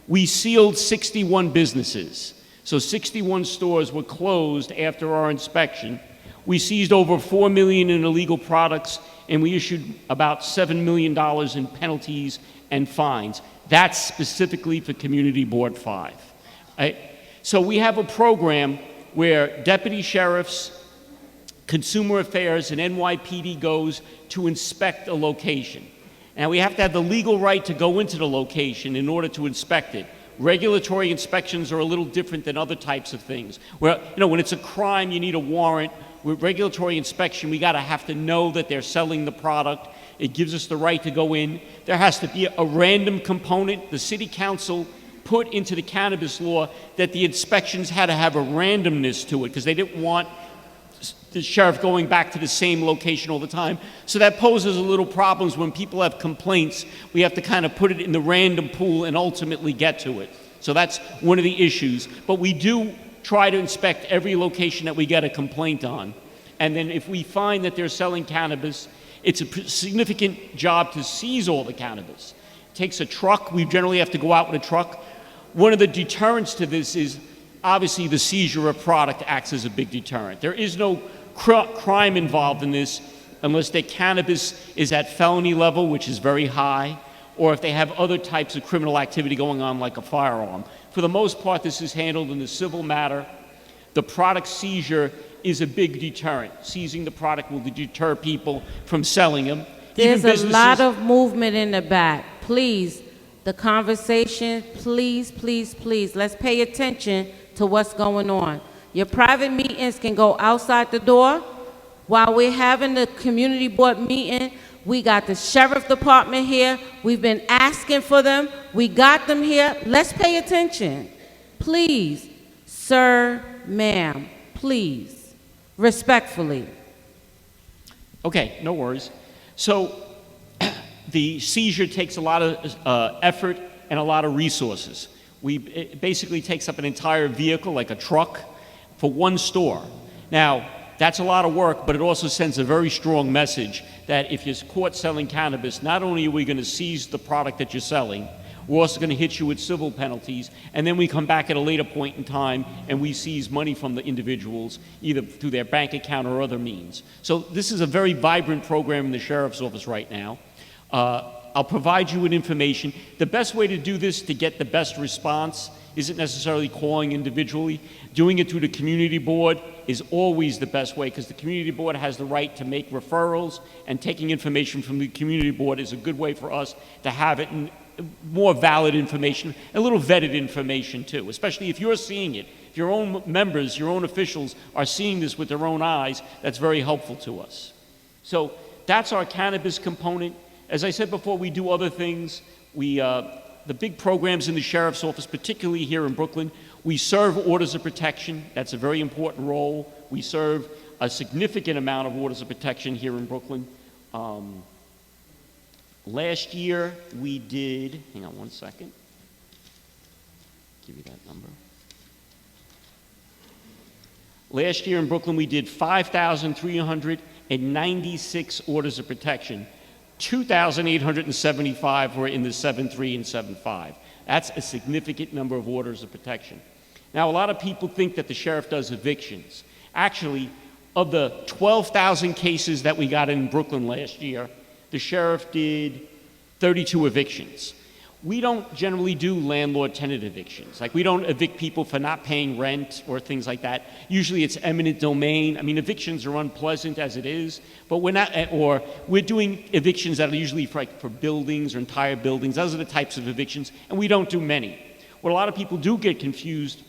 We sealed 61 businesses. So 61 stores were closed after our inspection. We seized over 4 million in illegal products, and we issued about $7 million in penalties and fines. That's specifically for Community Board 5. So we have a program where deputy sheriffs, Consumer Affairs, and NYPD goes to inspect a location. Now we have to have the legal right to go into the location in order to inspect it. Regulatory inspections are a little different than other types of things. Where, when it's a crime, you need a warrant. With regulatory inspection, we gotta have to know that they're selling the product. It gives us the right to go in. There has to be a random component. The city council put into the cannabis law that the inspections had to have a randomness to it because they didn't want the sheriff going back to the same location all the time. So that poses a little problems when people have complaints. We have to kind of put it in the random pool and ultimately get to it. So that's one of the issues. But we do try to inspect every location that we get a complaint on. And then if we find that they're selling cannabis, it's a significant job to seize all the cannabis. It takes a truck. We generally have to go out with a truck. One of the deterrents to this is obviously the seizure of product acts as a big deterrent. There is no crime involved in this unless their cannabis is at felony level, which is very high, or if they have other types of criminal activity going on like a firearm. For the most part, this is handled in the civil matter. The product seizure is a big deterrent. Seizing the product will deter people from selling them. There's a lot of movement in the back. Please, the conversation, please, please, please, let's pay attention to what's going on. Your private meetings can go outside the door. While we're having the community board meeting, we got the sheriff department here. We've been asking for them. We got them here. Let's pay attention. Please, sir, ma'am, please, respectfully. Okay, no worries. So the seizure takes a lot of effort and a lot of resources. It basically takes up an entire vehicle, like a truck, for one store. Now, that's a lot of work, but it also sends a very strong message that if you're caught selling cannabis, not only are we going to seize the product that you're selling, we're also going to hit you with civil penalties, and then we come back at a later point in time and we seize money from the individuals, either through their bank account or other means. So this is a very vibrant program in the sheriff's office right now. I'll provide you with information. The best way to do this to get the best response isn't necessarily calling individually. Doing it through the community board is always the best way because the community board has the right to make referrals, and taking information from the community board is a good way for us to have it in more valid information, a little vetted information too, especially if you're seeing it. If your own members, your own officials are seeing this with their own eyes, that's very helpful to us. So that's our cannabis component. As I said before, we do other things. The big programs in the sheriff's office, particularly here in Brooklyn, we serve orders of protection. That's a very important role. We serve a significant amount of orders of protection here in Brooklyn. Last year we did, hang on one second, give you that number. Last year in Brooklyn we did 5,396 orders of protection. 2,875 were in the 7.3 and 7.5. That's a significant number of orders of protection. Now, a lot of people think that the sheriff does evictions. Actually, of the 12,000 cases that we got in Brooklyn last year, the sheriff did 32 evictions. We don't generally do landlord-tenant evictions. Like, we don't evict people for not paying rent or things like that. Usually it's eminent domain. I mean, evictions are unpleasant as it is, but we're doing evictions that are usually for buildings or entire buildings. Those are the types of evictions, and we don't do many. What a lot of people do get confused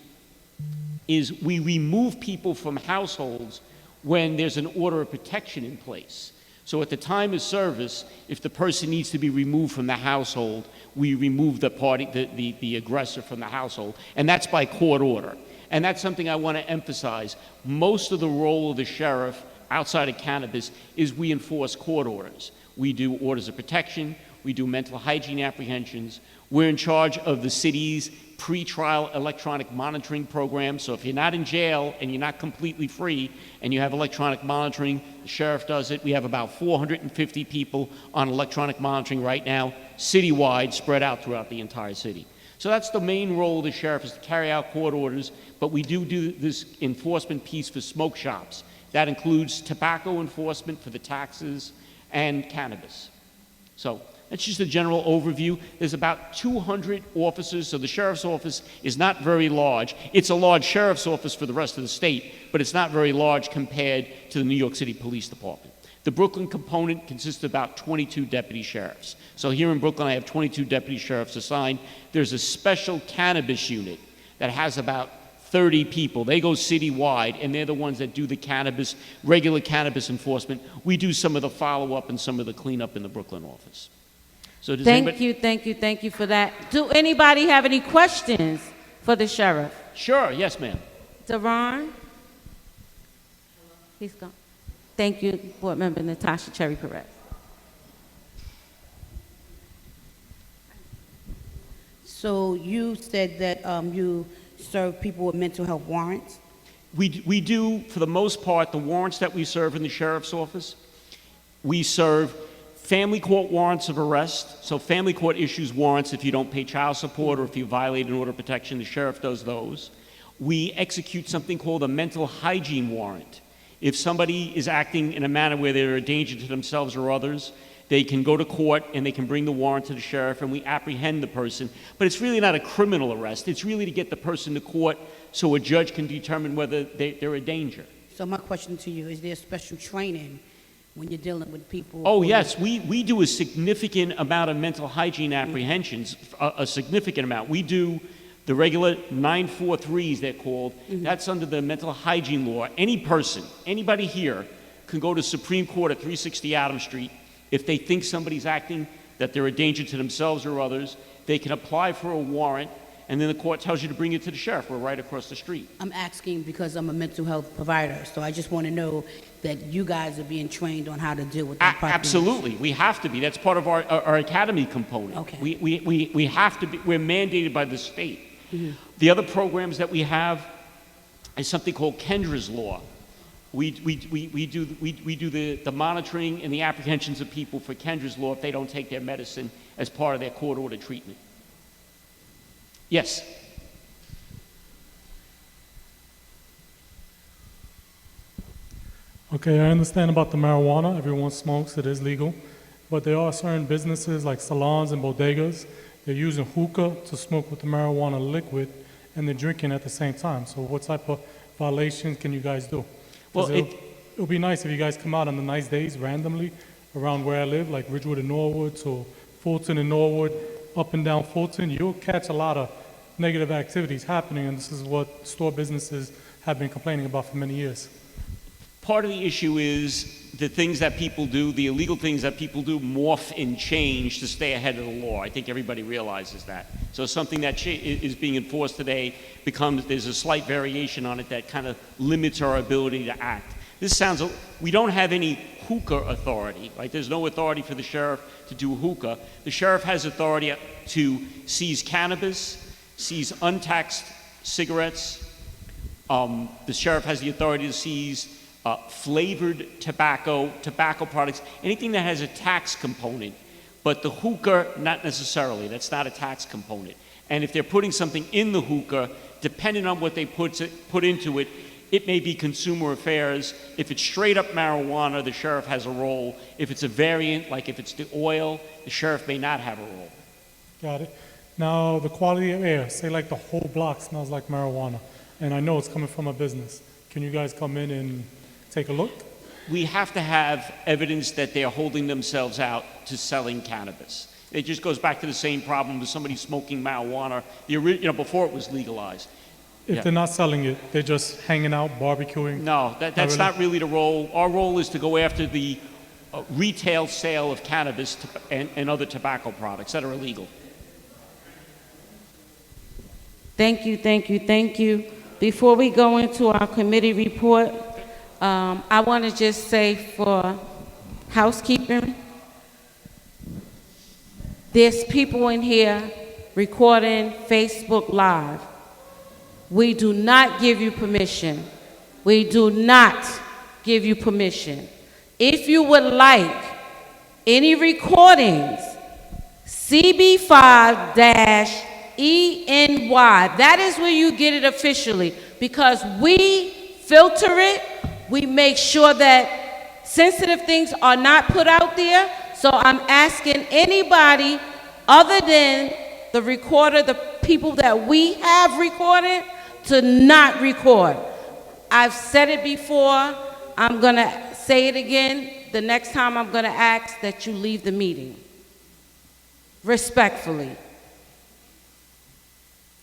is we remove people from households when there's an order of protection in place. So at the time of service, if the person needs to be removed from the household, we remove the aggressor from the household, and that's by court order. And that's something I want to emphasize. Most of the role of the sheriff outside of cannabis is we enforce court orders. We do orders of protection, we do mental hygiene apprehensions, we're in charge of the city's pre-trial electronic monitoring program. So if you're not in jail and you're not completely free and you have electronic monitoring, the sheriff does it. We have about 450 people on electronic monitoring right now, citywide, spread out throughout the entire city. So that's the main role of the sheriff, is to carry out court orders, but we do this enforcement piece for smoke shops. That includes tobacco enforcement for the taxes and cannabis. So that's just a general overview. There's about 200 officers, so the sheriff's office is not very large. It's a large sheriff's office for the rest of the state, but it's not very large compared to the New York City Police Department. The Brooklyn component consists of about 22 deputy sheriffs. So here in Brooklyn, I have 22 deputy sheriffs assigned. There's a special cannabis unit that has about 30 people. They go citywide, and they're the ones that do the cannabis, regular cannabis enforcement. We do some of the follow-up and some of the cleanup in the Brooklyn office. So does Thank you for that. Do anybody have any questions for the sheriff? Sure, yes, ma'am. Deron? He's gone. Thank you, Board Member Natasha Cherry Perez. So you said that you serve people with mental health warrants? We do, for the most part, the warrants that we serve in the sheriff's office. We serve family court warrants of arrest. So family court issues warrants if you don't pay child support or if you violate an order of protection. The sheriff does those. We execute something called a mental hygiene warrant. If somebody is acting in a manner where they're a danger to themselves or others, they can go to court and they can bring the warrant to the sheriff and we apprehend the person. But it's really not a criminal arrest. It's really to get the person to court so a judge can determine whether they're a danger. So my question to you, is there special training when you're dealing with people? Oh, yes. We do a significant amount of mental hygiene apprehensions, a significant amount. We do the regular 943s, they're called. That's under the mental hygiene law. Any person, anybody here, can go to Supreme Court at 360 Adams Street. If they think somebody's acting that they're a danger to themselves or others, they can apply for a warrant, and then the court tells you to bring it to the sheriff. We're right across the street. I'm asking because I'm a mental health provider, so I just want to know that you guys are being trained on how to deal with that population. Absolutely. We have to be. That's part of our academy component. Okay. We have to be. We're mandated by the state. The other programs that we have is something called Kendra's Law. We do the monitoring and the apprehensions of people for Kendra's Law if they don't take their medicine as part of their court order treatment. Yes. Okay, I understand about the marijuana. Everyone smokes, it is legal. But there are certain businesses like salons and bodegas, they're using hookah to smoke with the marijuana liquid and they're drinking at the same time. So what type of violations can you guys do? Well, it'll be nice if you guys come out on the nice days randomly around where I live, like Ridgewood and Norwood, so Fulton and Norwood, up and down Fulton. You'll catch a lot of negative activities happening, and this is what store businesses have been complaining about for many years. Part of the issue is the things that people do, the illegal things that people do, morph and change to stay ahead of the law. I think everybody realizes that. So something that is being enforced today there's a slight variation on it that kind of limits our ability to act. We don't have any hookah authority, right? There's no authority for the sheriff to do hookah. The sheriff has authority to seize cannabis, seize untaxed cigarettes. The sheriff has the authority to seize flavored tobacco products, anything that has a tax component. But the hookah, not necessarily. That's not a tax component. And if they're putting something in the hookah, depending on what they put into it, it may be consumer affairs. If it's straight up marijuana, the sheriff has a role. If it's a variant, like if it's the oil, the sheriff may not have a role. Got it. Now, the quality of air, say like the whole block smells like marijuana, and I know it's coming from a business. Can you guys come in and take a look? We have to have evidence that they're holding themselves out to selling cannabis. It just goes back to the same problem with somebody smoking marijuana, before it was legalized. If they're not selling it, they're just hanging out, barbecuing? No, that's not really the role. Our role is to go after the retail sale of cannabis and other tobacco products that are illegal. Thank you, thank you, thank you. Before we go into our committee report, I want to just say for housekeeping, there's people in here recording Facebook Live. We do not give you permission. We do not give you permission. If you would like any recordings, CB5-ENY, that is where you get it officially, because we filter it. We make sure that sensitive things are not put out there. So I'm asking anybody other than the recorder, the people that we have recorded, to not record. I've said it before. I'm going to say it again. The next time I'm going to ask that you leave the meeting. Respectfully.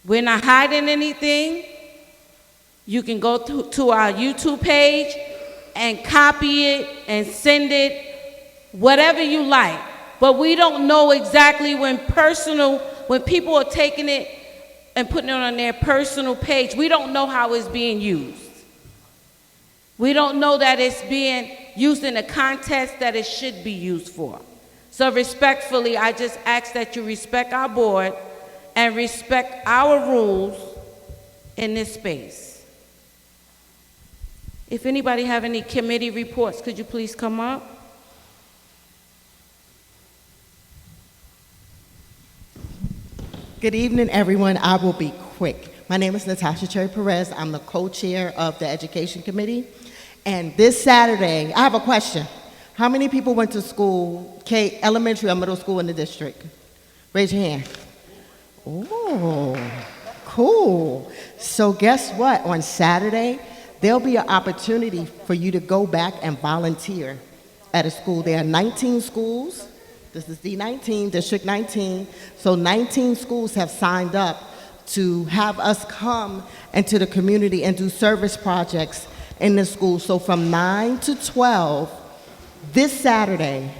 We're not hiding anything. You can go to our YouTube page and copy it and send it, whatever you like. But we don't know exactly when people are taking it and putting it on their personal page, we don't know how it's being used. We don't know that it's being used in the context that it should be used for. So respectfully, I just ask that you respect our board and respect our rules in this space. If anybody have any committee reports, could you please come up? Good evening, everyone. I will be quick. My name is Natasha Cherry Perez. I'm the co-chair of the Education Committee. And this Saturday, I have a question. How many people went to school, elementary or middle school in the district? Raise your hand. Oh, cool. So guess what? On Saturday, there'll be an opportunity for you to go back and volunteer at a school. There are 19 schools. This is D19, District 19. So 19 schools have signed up to have us come into the community and do service projects in the school. So from 9 to 12, this Saturday,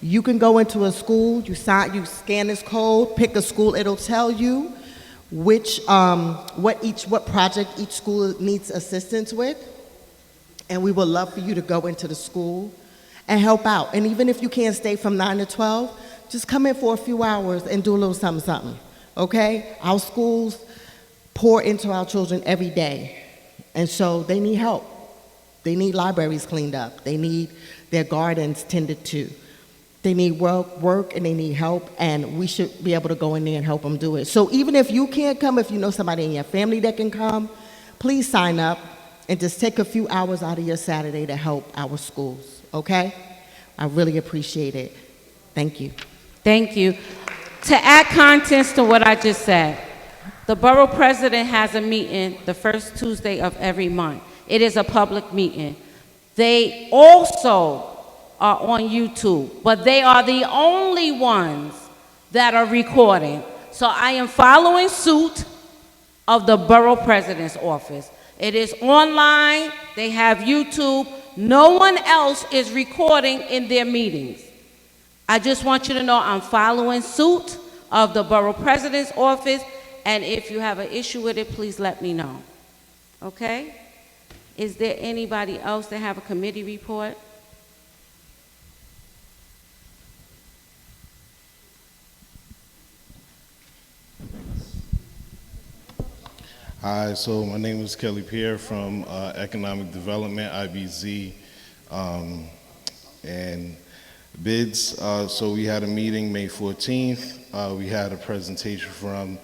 you can go into a school, you scan this code, pick a school, it'll tell you what project each school needs assistance with. And we would love for you to go into the school and help out. And even if you can't stay from 9 to 12, just come in for a few hours and do a little something, something, okay? Our schools pour into our children every day, and so they need help. They need libraries cleaned up. They need their gardens tended to. They need work and they need help, and we should be able to go in there and help them do it. So even if you can't come, if you know somebody in your family that can come, please sign up and just take a few hours out of your Saturday to help our schools. Okay? I really appreciate it. Thank you. Thank you. To add context to what I just said, the borough president has a meeting the first Tuesday of every month. It is a public meeting. They also are on YouTube, but they are the only ones that are recording. So I am following suit of the Borough President's Office. It is online, they have YouTube. No one else is recording in their meetings. I just want you to know I'm following suit of the Borough President's Office, and if you have an issue with it, please let me know. Okay? Is there anybody else that have a committee report? Hi, so my name is Kelly Pierre from Economic Development, IBZ, and bids. So we had a meeting May 14th. We had a presentation from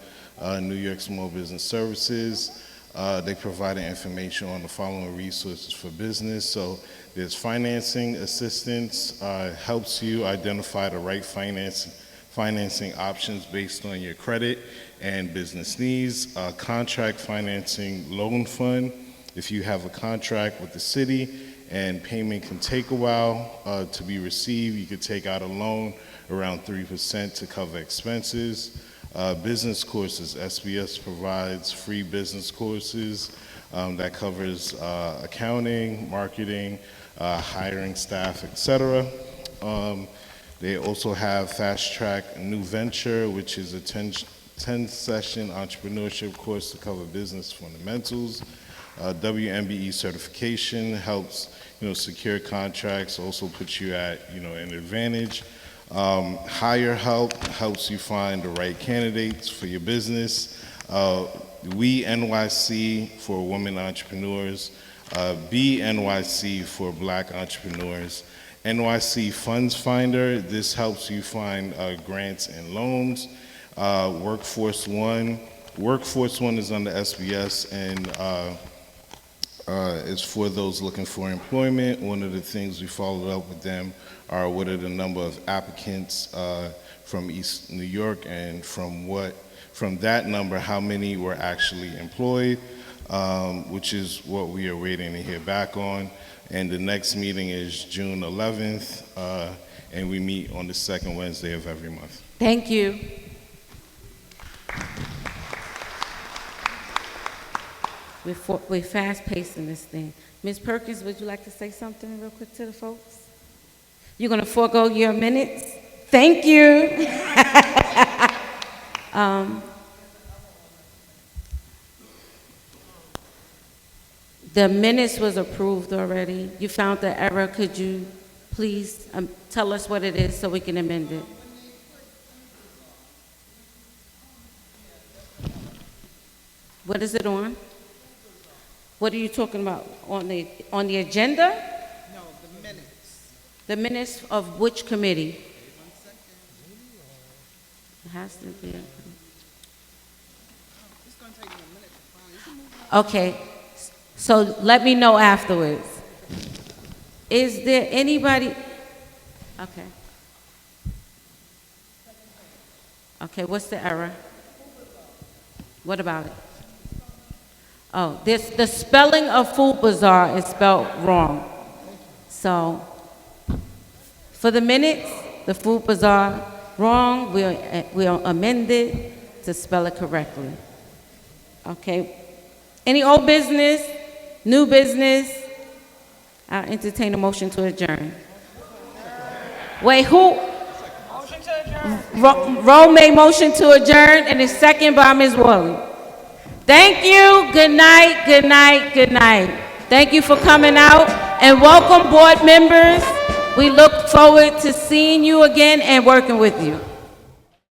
New York Small Business Services. They provided information on the following resources for business. So there's financing assistance, helps you identify the right financing options based on your credit and business needs. Contract financing loan fund. If you have a contract with the city and payment can take a while to be received, you could take out a loan around 3% to cover expenses. Business courses, SBS provides free business courses that covers accounting, marketing, hiring staff, etc. They also have Fast Track New Venture, which is a 10-session entrepreneurship course to cover business fundamentals. WMBE certification helps secure contracts, also puts you at an advantage. Hire Help helps you find the right candidates for your business. We NYC for women entrepreneurs. Be NYC for black entrepreneurs. NYC Funds Finder, this helps you find grants and loans. Workforce One. Workforce One is under SBS and is for those looking for employment. One of the things we followed up with them are what are the number of applicants from East New York, and from that number, how many were actually employed, which is what we are waiting to hear back on. And the next meeting is June 11th, and we meet on the second Wednesday of every month. Thank you. We're fast-pacing this thing. Ms. Perkins, would you like to say something real quick to the folks? You're going to forego your minutes? Thank you. The minutes was approved already. You found the error. Could you please tell us what it is so we can amend it? What is it on? What are you talking about? On the agenda? No, the minutes. The minutes of which committee? It has to be. Okay, so let me know afterwards. Is there anybody? Okay. Okay, what's the error? What about it? Oh, the spelling of Food Bazaar is spelled wrong. So, for the minutes, the Food Bazaar wrong, we'll amend it to spell it correctly. Okay. Any old business, new business? I'll entertain a motion to adjourn. Wait, who? Motion to adjourn. Roll made motion to adjourn, and it's second by Ms. Worley. Thank you. Good night, good night, good night. Thank you for coming out, and welcome board members. We look forward to seeing you again and working with you.